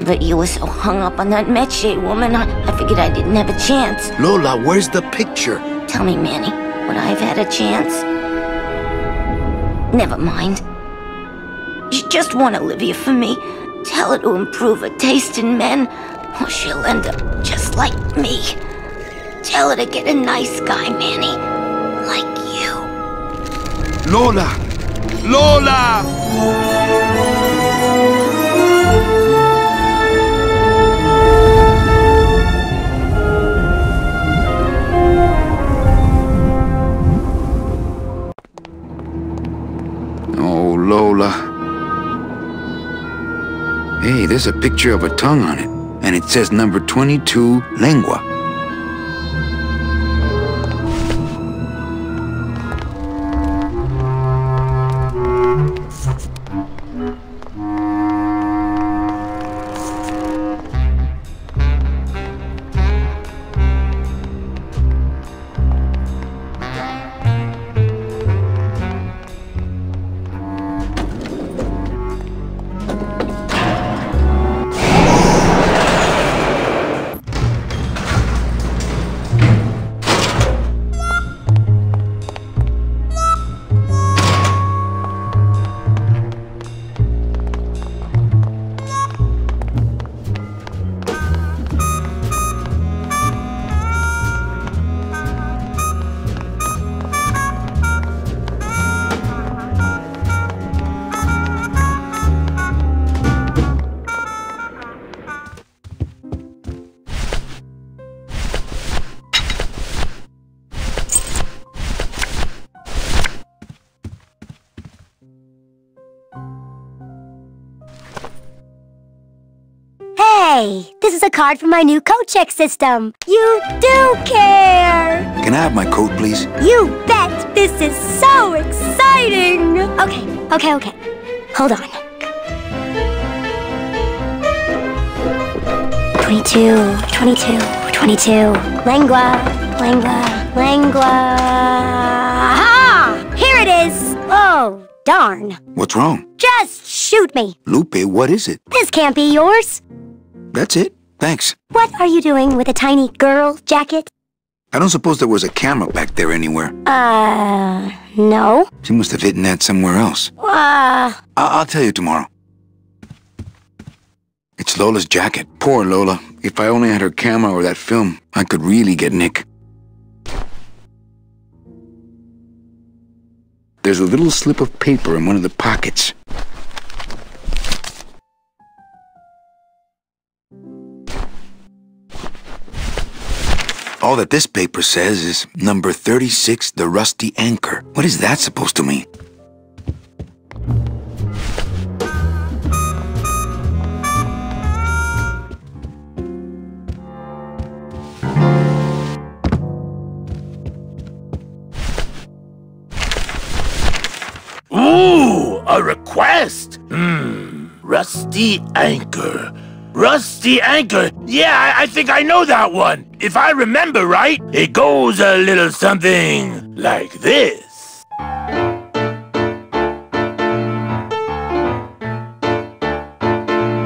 But you were so hung up on that Meche woman, I figured I didn't have a chance. Lola, where's the picture? Tell me, Manny, would I have had a chance? Never mind. You just want Olivia for me. Tell her to improve her taste in men, or she'll end up just like me. Tell her to get a nice guy, Manny. Like you. Lola! Lola! Oh, Lola. Hey, there's a picture of a tongue on it, and it says number 22, lengua. Hey, this is a card from my new coat check system. You do care! Can I have my coat, please? You bet! This is so exciting! Okay. Hold on. 22. Lengua. Aha! Here it is! Oh, darn. What's wrong? Just shoot me. Lupe, what is it? This can't be yours. That's it. Thanks. What are you doing with a tiny girl jacket? I don't suppose there was a camera back there anywhere. No. She must have hidden that somewhere else. I'll tell you tomorrow. It's Lola's jacket. Poor Lola. If I only had her camera or that film, I could really get Nick. There's a little slip of paper in one of the pockets. All that this paper says is number 36, the rusty anchor. What is that supposed to mean? Ooh, a request. Rusty anchor. Rusty anchor. Yeah, I think I know that one. If I remember right, it goes a little something like this.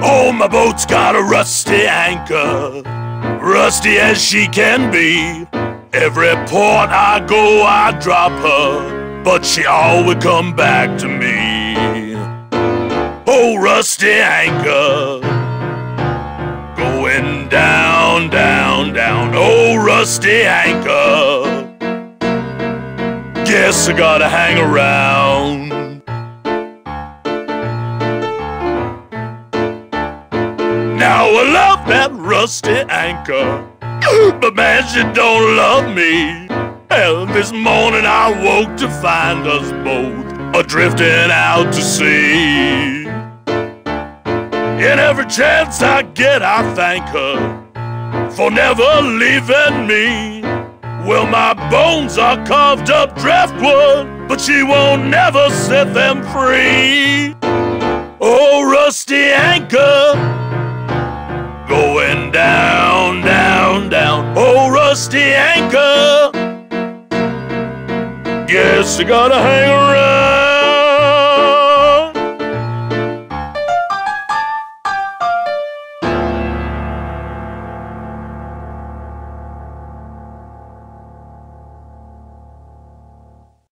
Oh, my boat's got a rusty anchor, rusty as she can be. Every port I go, I drop her, but she always come back to me. Oh, rusty anchor, going down, down, down. Oh, rusty anchor, guess I gotta hang around. Now I love that rusty anchor, but man, she don't love me. Hell, this morning I woke to find us both adrifting out to sea. And every chance I get, I thank her for never leaving me. Well, my bones are carved up driftwood, but she won't never set them free. Oh, rusty anchor, going down, down, down. Oh, rusty anchor, guess I gotta hang around.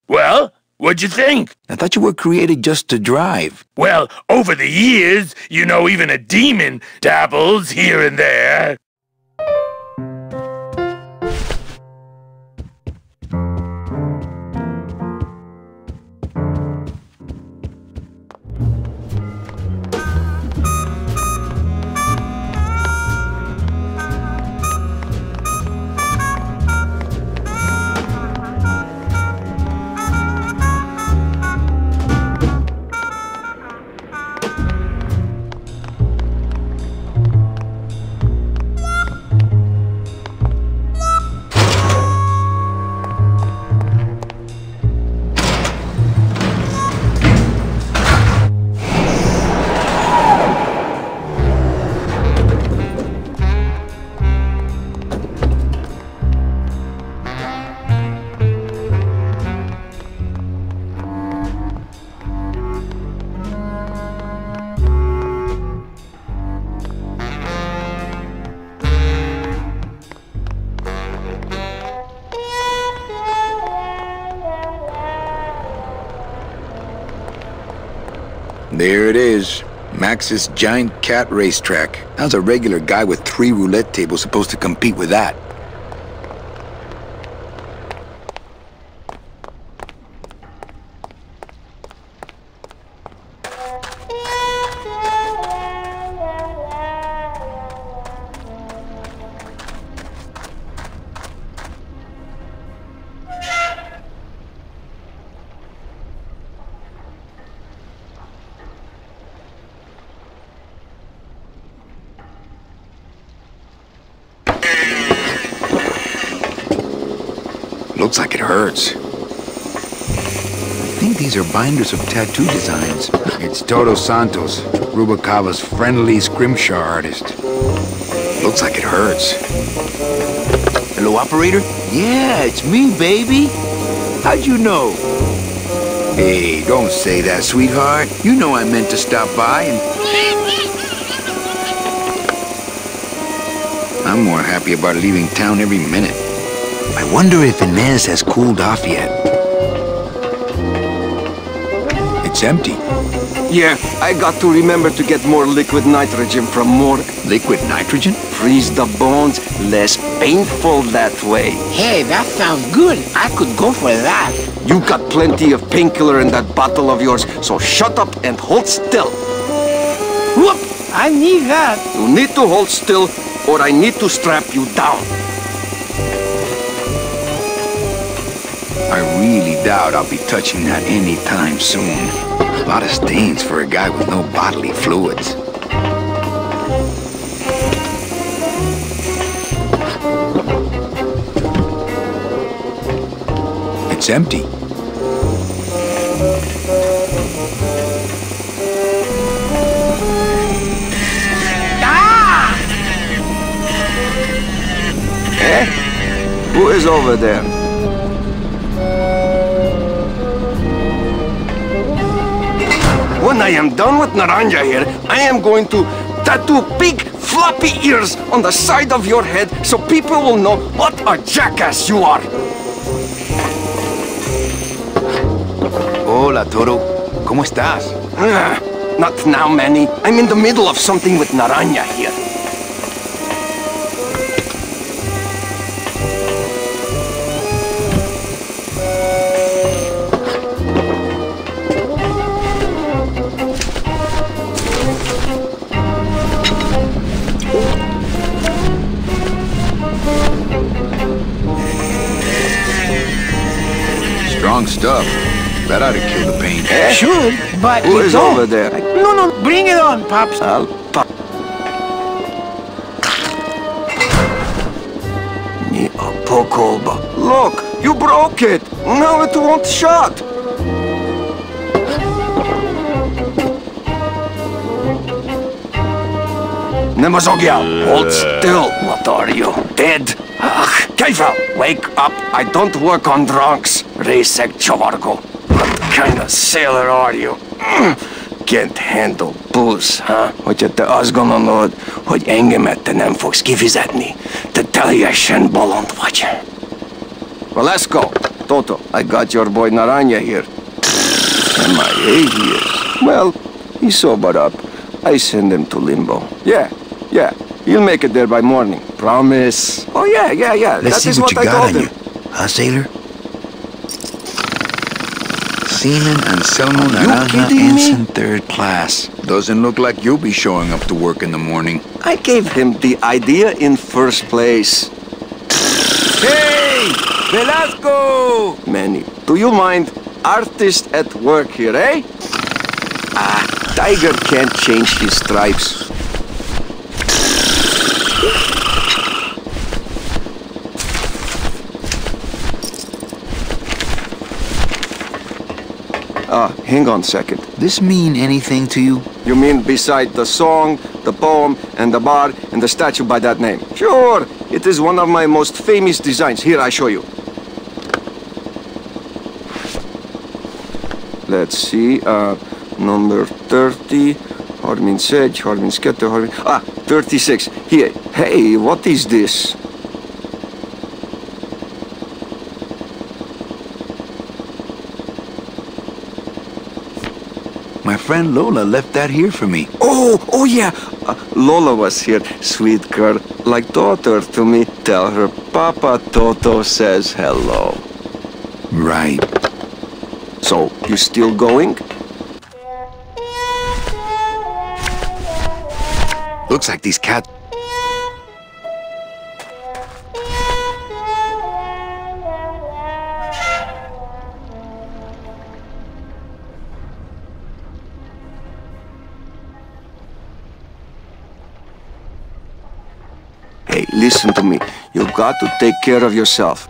Well, what'd you think? I thought you were created just to drive. Well, over the years, you know, even a demon dabbles here and there. There it is. Max's giant cat racetrack. How's a regular guy with 3 roulette tables supposed to compete with that? Looks like it hurts. I think these are binders of tattoo designs. It's Todo Santos, Rubalcava's friendly scrimshaw artist. Looks like it hurts. Hello, operator? Yeah, it's me, baby. How'd you know? Hey, don't say that, sweetheart. You know I meant to stop by and... I'm more happy about leaving town every minute. I wonder if Inez has cooled off yet. It's empty. Yeah, I got to remember to get more liquid nitrogen from morgue. Liquid nitrogen? Freeze the bones, less painful that way. Hey, that sounds good. I could go for that. You got plenty of painkiller in that bottle of yours, so shut up and hold still. Whoop! I need that. You need to hold still, or I need to strap you down. I really doubt I'll be touching that anytime soon. A lot of stains for a guy with no bodily fluids. It's empty. Ah! Eh? Who is over there? When I am done with Naranja here, I am going to tattoo big floppy ears on the side of your head so people will know what a jackass you are. Hola, Toro. ¿Cómo estás? Not now, Manny. I'm in the middle of something with Naranja here. Strong stuff. That ought to kill the pain. Should, but Who is don't. over there? No, bring it on, Pops. I'll pop. Me a pokolba. Look, you broke it. Now it won't shut. Nemazogia, hold still. What are you, dead? Ach, Keifa, wake up. I don't work on drunks. Resek Chavargo. What kind of sailor are you? Can't handle booze, huh? Hogyha te azt gondolod, hogy engemet te nem fogsz kifizetni, te teljesen bolond vagy. Well, let's go. Toto, I got your boy Naranja here. MIA here. Well, he sobered up. I send him to Limbo. Yeah. He'll make it there by morning. Promise. Oh, yeah. Let's see what you got on you. Huh, sailor? Seaman Anselmo Naranja, Ensign 3rd Class. Doesn't look like you'll be showing up to work in the morning. I gave him the idea in first place. Hey! Velasco! Manny, do you mind? Artist at work here, eh? Tiger can't change his stripes. Hang on a second. This mean anything to you? You mean beside the song, the poem, and the bar, and the statue by that name? Sure! It is one of my most famous designs. Here, I show you. Let's see, number 30, Harmin Sedge, Harmin Sketter, 36. Here, hey, what is this? My friend Lola left that here for me. Oh yeah. Lola was here, sweet girl. Like daughter to me. Tell her Papa Toto says hello. Right. So, you still going? Looks like these cats... Hey, listen to me. You got to take care of yourself.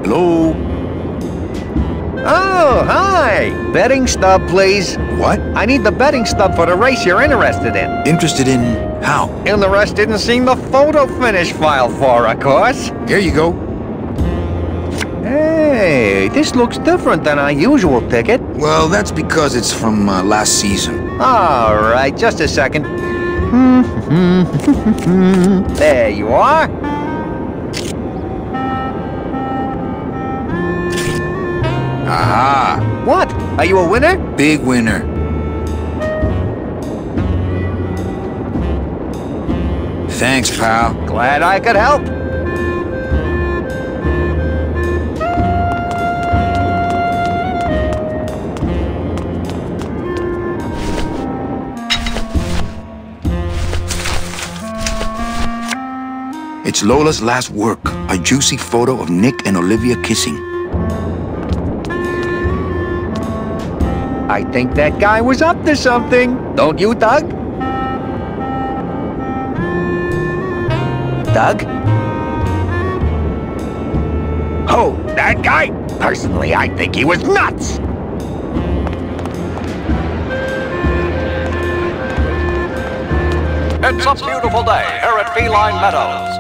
Hello? Oh, hi! Betting stub, please. What? I need the betting stub for the race you're interested in. Interested in how? And the rest didn't seem the photo finish file for, of course. Here you go. Hey, this looks different than our usual ticket. Well, that's because it's from last season. All right, just a second. There you are. Aha! What? Are you a winner? Big winner. Thanks, pal. Glad I could help. It's Lola's last work, a juicy photo of Nick and Olivia kissing. I think that guy was up to something. Don't you, Doug? Doug? Oh, that guy? Personally, I think he was nuts. It's a beautiful day here at Feline Meadows.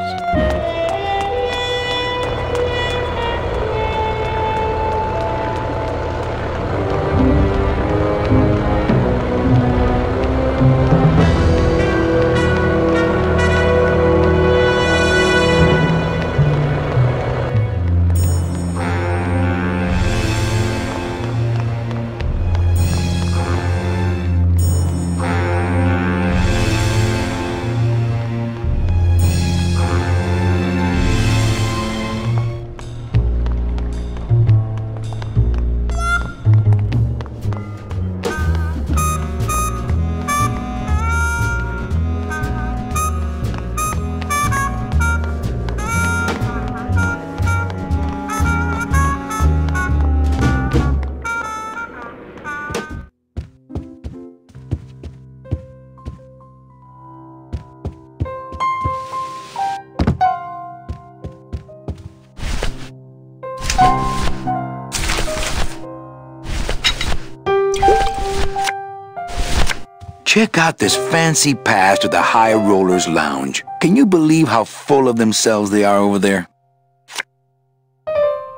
Check out this fancy pass to the High Rollers Lounge. Can you believe how full of themselves they are over there?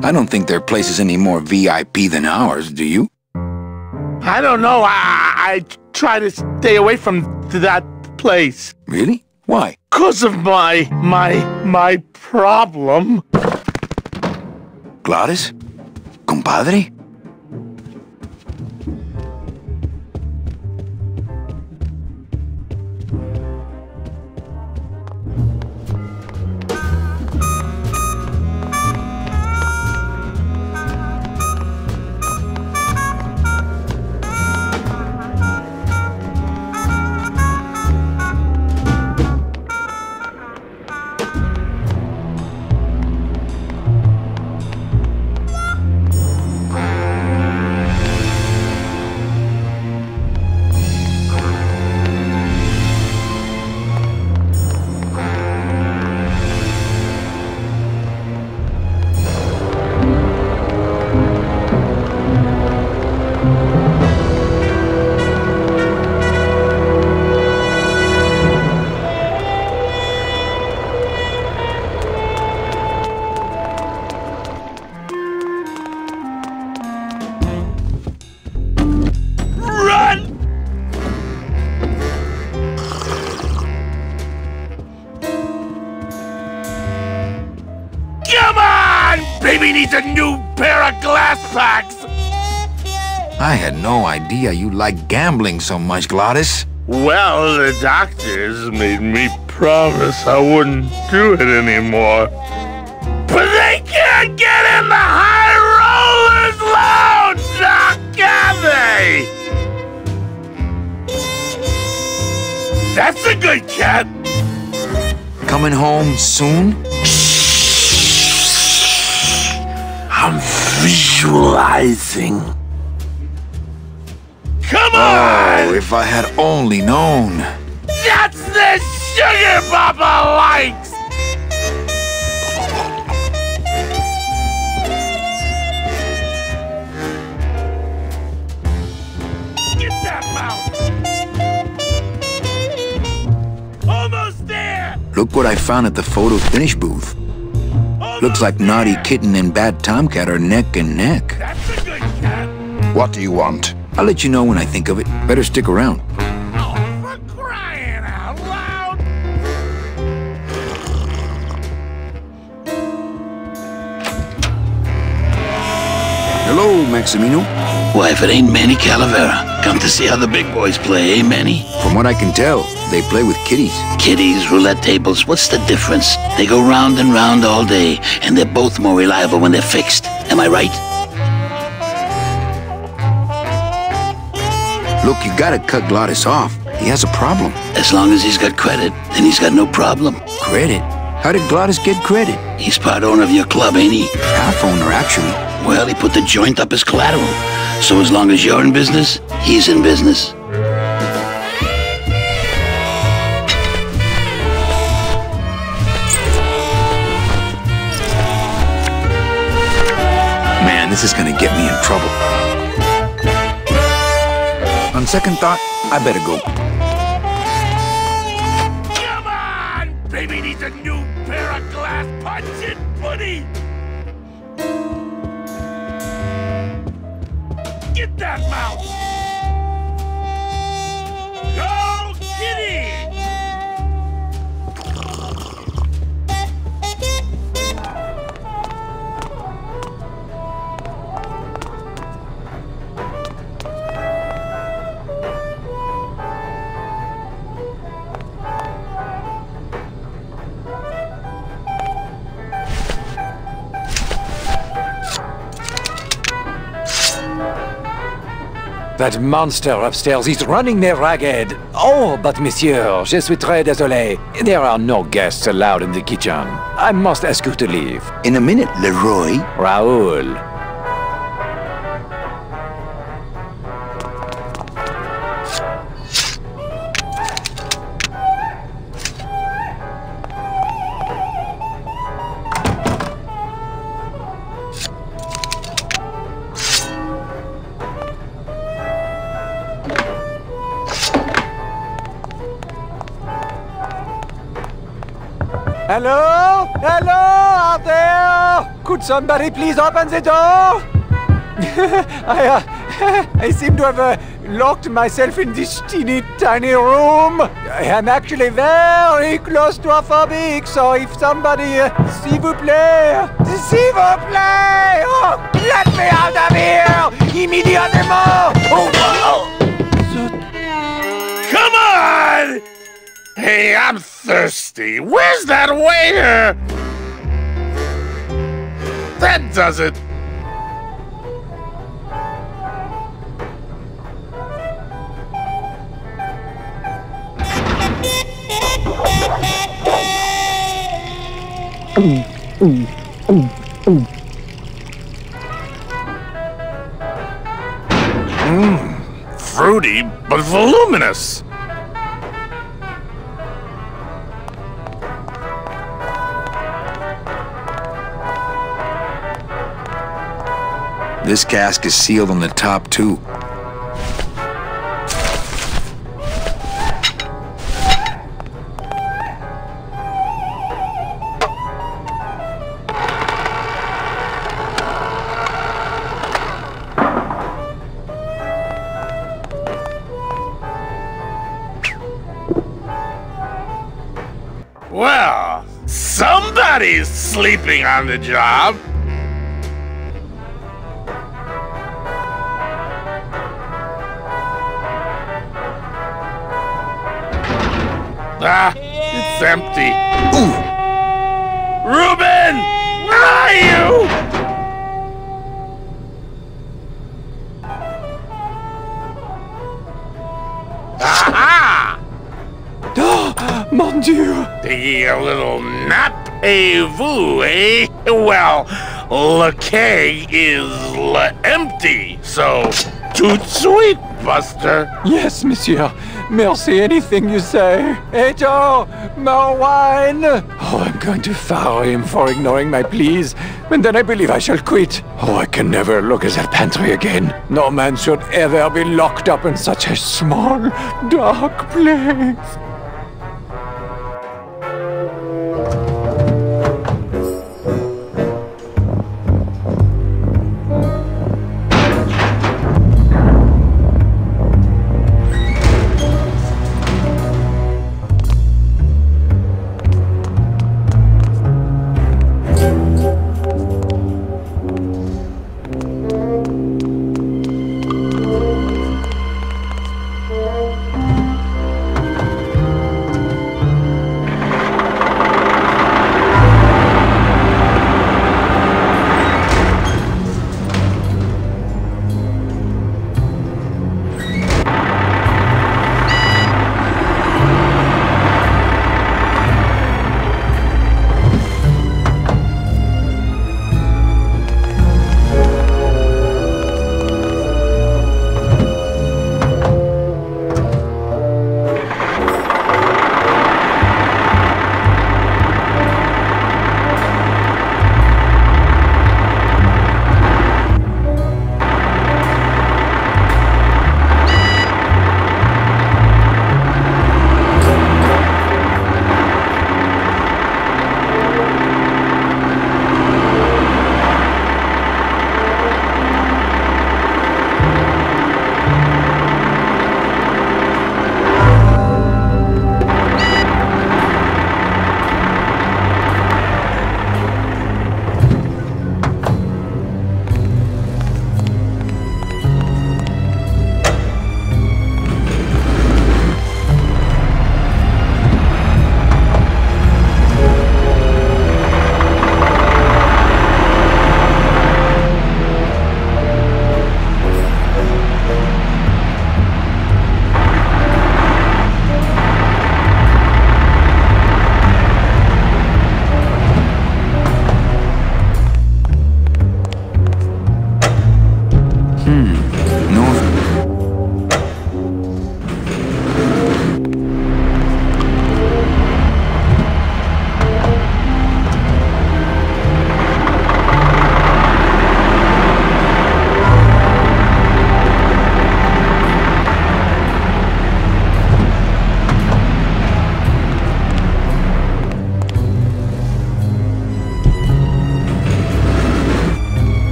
I don't think their place is any more VIP than ours, do you? I don't know. I try to stay away from that place. Really? Why? 'Cause of my problem. Gladys? Compadre? Baby needs a new pair of glass packs! I had no idea you liked gambling so much, Glottis. Well, the doctors made me promise I wouldn't do it anymore. But they can't get in the High Rollers Lounge, now can they? That's a good cat. Coming home soon? I'm visualizing. Come on! Oh, if I had only known. That's the sugar Papa likes! Get that mouse! Almost there! Look what I found at the photo finish booth. Looks like Naughty Kitten and Bad Tomcat are neck and neck. That's a good cat! What do you want? I'll let you know when I think of it. Better stick around. Oh, for crying out loud! Hello, Maximino. Why, if it ain't Manny Calavera, come to see how the big boys play, eh, Manny? From what I can tell, they play with kitties. Kitties, roulette tables, what's the difference? They go round and round all day, and they're both more reliable when they're fixed. Am I right? Look, you gotta cut Glottis off. He has a problem. As long as he's got credit, then he's got no problem. Credit? How did Glottis get credit? He's part owner of your club, ain't he? Half owner, actually. Well, he put the joint up as collateral. So as long as you're in business, he's in business. Man, this is gonna get me in trouble. On second thought, I better go. Come on! Baby needs a new pair of glass punch-in putty! Get that mouse! Go, kitty! That monster upstairs is running me ragged. Oh, but monsieur, je suis très désolé. There are no guests allowed in the kitchen. I must ask you to leave. In a minute, Leroy. Raoul. Hello? Hello out there? Could somebody please open the door? I seem to have locked myself in this teeny tiny room. I am actually very claustrophobic, so if somebody, s'il vous plaît, oh, let me out of here, immédiatement! Oh. Come on! Hey, I'm thirsty. Where's that waiter? That does it. Fruity, but voluminous. This cask is sealed on the top, too. Well, somebody's sleeping on the job. Ah, it's empty. Ooh! Reuben! Where are you? Aha! Oh, mon Dieu! Taking a little nap, vous, eh? Well, le keg is empty, so tout sweet, Buster. Yes, monsieur. Merci, anything you say. Eto, more wine. Oh, I'm going to fire him for ignoring my pleas, and then I believe I shall quit. Oh, I can never look at that pantry again. No man should ever be locked up in such a small, dark place.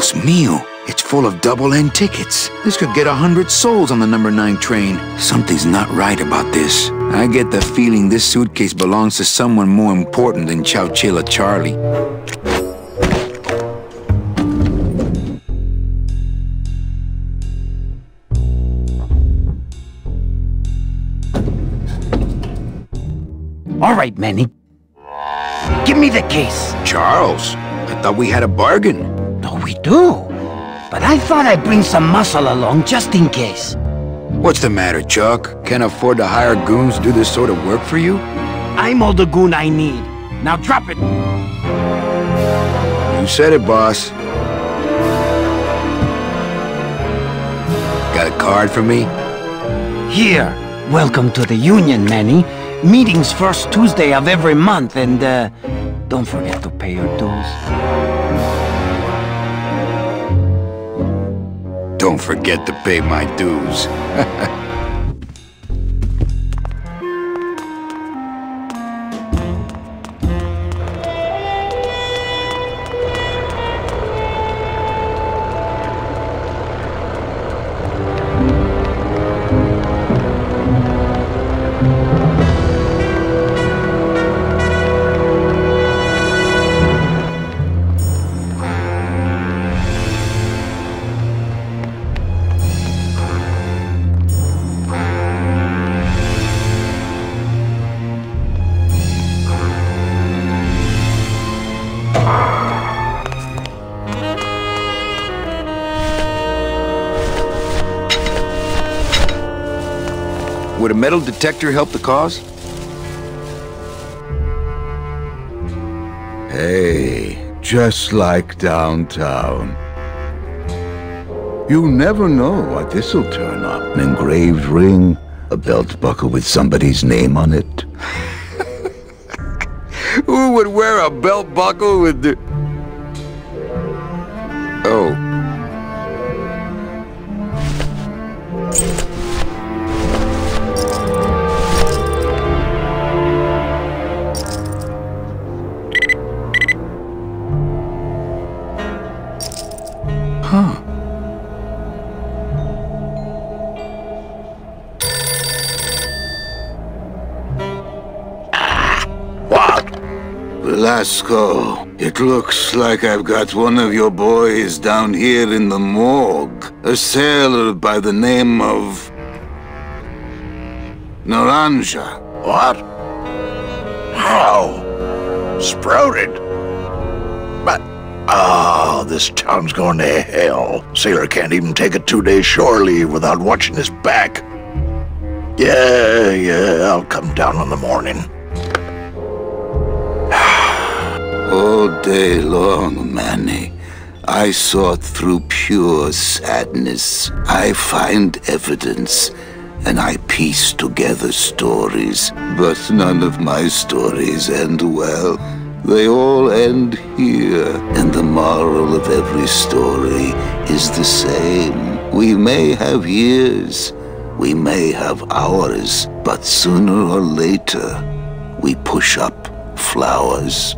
Dios mío, it's full of double-end tickets. This could get 100 souls on the number 9 train. Something's not right about this. I get the feeling this suitcase belongs to someone more important than Chowchilla Charlie. All right, Manny. Give me the case. Charles, I thought we had a bargain. No, we do. But I thought I'd bring some muscle along just in case. What's the matter, Chuck? Can't afford to hire goons to do this sort of work for you? I'm all the goon I need. Now drop it. You said it, boss. Got a card for me? Here. Welcome to the Union, Manny. Meeting's first Tuesday of every month, and don't forget to pay your dues. Don't forget to pay my dues. Would a metal detector help the cause? Hey, just like downtown. You never know what this'll turn up. An engraved ring, a belt buckle with somebody's name on it. Who would wear a belt buckle with the... Oh. Huh. What? Velasco, it looks like I've got one of your boys down here in the morgue. A sailor by the name of... Naranja. What? How? Sprouted? But... Oh, this town's going to hell. Sailor can't even take a 2-day shore leave without watching his back. Yeah, I'll come down in the morning. All day long, Manny, I sought through pure sadness. I find evidence, and I piece together stories. But none of my stories end well. They all end here, and the moral of every story is the same. We may have years, we may have hours, but sooner or later, we push up flowers.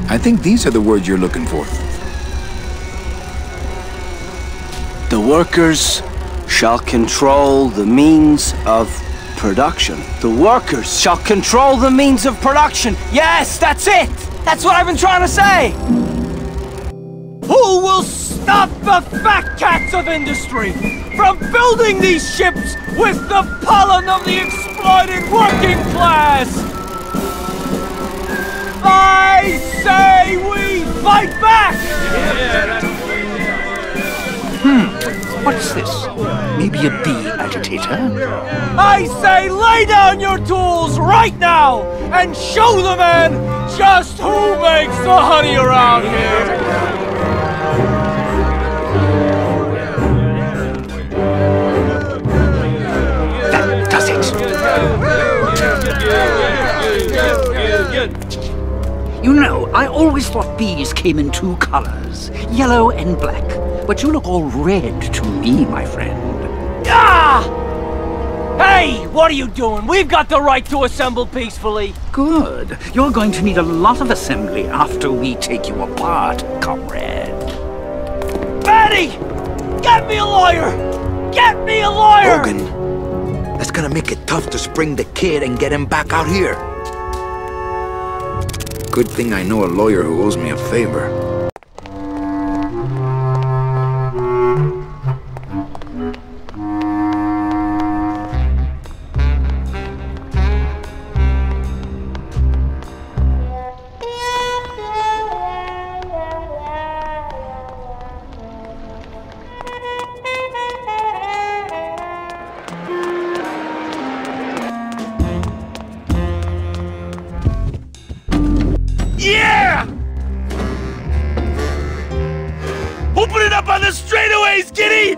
I think these are the words you're looking for. The workers shall control the means of production. The workers shall control the means of production. Yes, that's it! That's what I've been trying to say! Who will stop the fat cats of industry from building these ships with the pollen of the exploited working class? I say we fight back! What's this? Maybe a bee agitator? I say lay down your tools right now and show the men just who makes the honey around here! That does it! You know, I always thought bees came in 2 colors, yellow and black. But you look all red to me, my friend. Ah! Hey, what are you doing? We've got the right to assemble peacefully. Good. You're going to need a lot of assembly after we take you apart, comrade. Manny! Get me a lawyer! Get me a lawyer! Hogan, that's gonna make it tough to spring the kid and get him back out here. Good thing I know a lawyer who owes me a favor. Yeah! Open it up on the straightaways, kitty!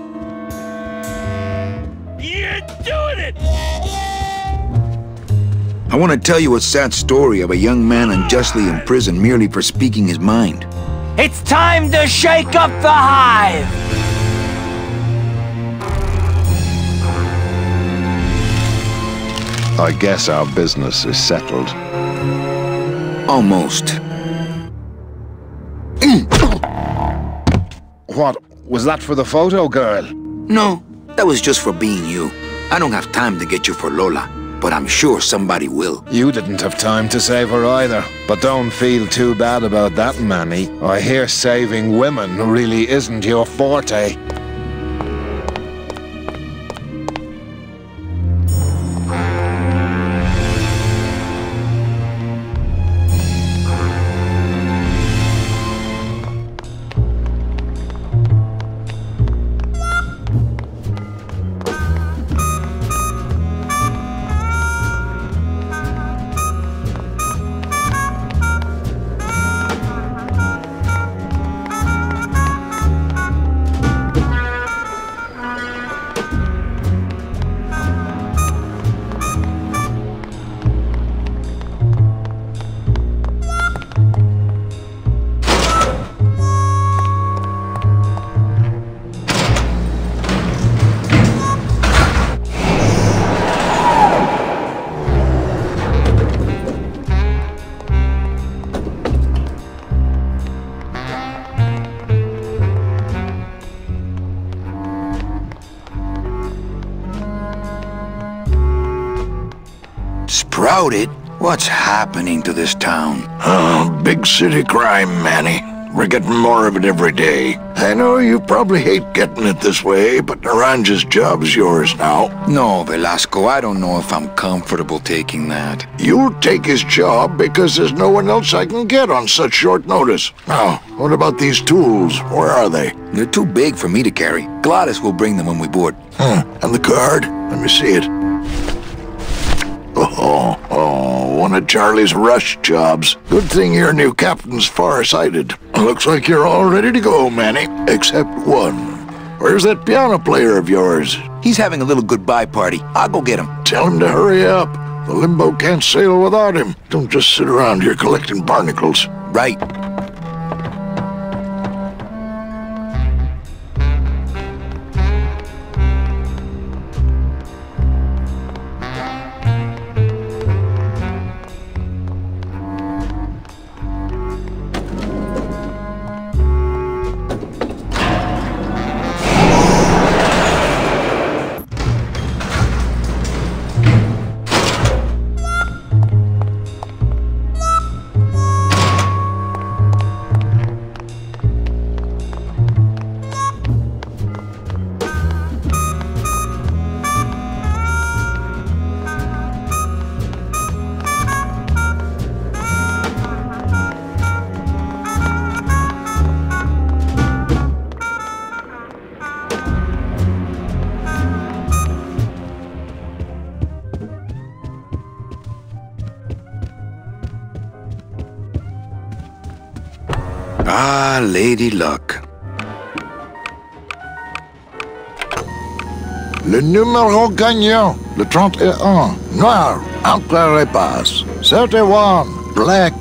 You're doing it! I want to tell you a sad story of a young man unjustly imprisoned merely for speaking his mind. It's time to shake up the hive! I guess our business is settled. Almost. What? Was that for the photo, girl? No, that was just for being you. I don't have time to get you for Lola, but I'm sure somebody will. You didn't have time to save her either. But don't feel too bad about that, Manny. I hear saving women really isn't your forte. Sprouted? What's happening to this town? Oh, big city crime, Manny. We're getting more of it every day. I know you probably hate getting it this way, but Naranja's job's yours now. No, Velasco, I don't know if I'm comfortable taking that. You'll take his job because there's no one else I can get on such short notice. Now, what about these tools? Where are they? They're too big for me to carry. Gladys will bring them when we board. And the card? Let me see it. Oh, one of Charlie's rush jobs. Good thing your new captain's far-sighted. Looks like you're all ready to go, Manny. Except one. Where's that piano player of yours? He's having a little goodbye party. I'll go get him. Tell him to hurry up. The Limbo can't sail without him. Don't just sit around here collecting barnacles. Right. Ah, Lady Luck. Le numéro gagnant, le 31, noir, entre les passes. 31, black.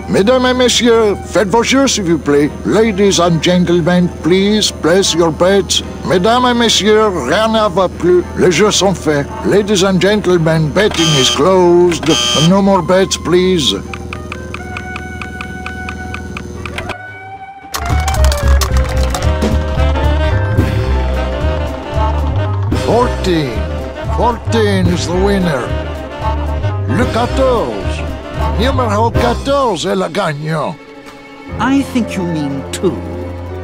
Mesdames et messieurs, faites vos jeux s'il vous plaît. Ladies and gentlemen, please place your bets. Mesdames et messieurs, rien ne va plus. Les jeux sont faits. Ladies and gentlemen, betting is closed. No more bets, please. $14 is the winner. Le 14. Numéro 14 est le gagnant. I think you mean 2.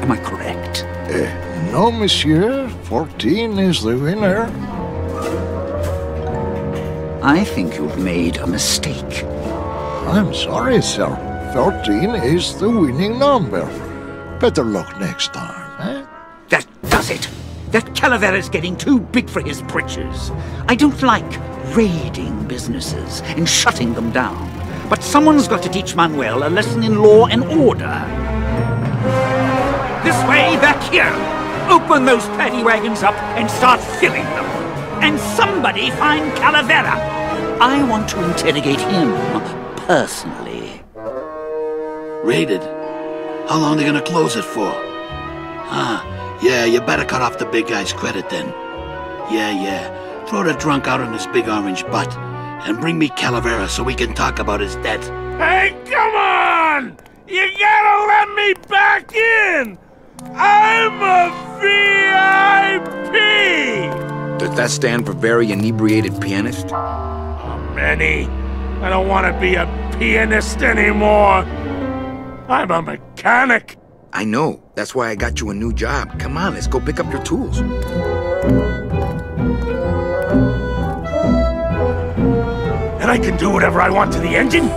Am I correct? No, monsieur. 14 is the winner. I think you've made a mistake. I'm sorry, sir. 14 is the winning number. Better luck next time, eh? That does it! That Calavera's getting too big for his britches. I don't like raiding businesses and shutting them down. But someone's got to teach Manuel a lesson in law and order. This way, back here! Open those paddy wagons up and start filling them. And somebody find Calavera. I want to interrogate him personally. Raided? How long are they gonna close it for? Yeah, you better cut off the big guy's credit then. Yeah. Throw the drunk out on his big orange butt. And bring me Calavera so we can talk about his debt. Hey, come on! You gotta let me back in! I'm a VIP! Does that stand for very inebriated pianist? Oh, Manny, I don't want to be a pianist anymore. I'm a mechanic. I know. That's why I got you a new job. Come on, let's go pick up your tools. And I can do whatever I want to the engine?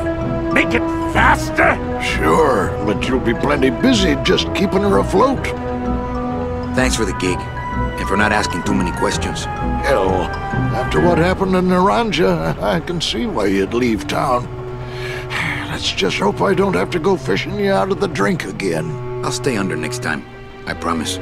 Make it faster? Sure, but you'll be plenty busy just keeping her afloat. Thanks for the gig, and for not asking too many questions. Hell, after what happened in Naranja, I can see why you'd leave town. Let's just hope I don't have to go fishing you out of the drink again. I'll stay under next time. I promise.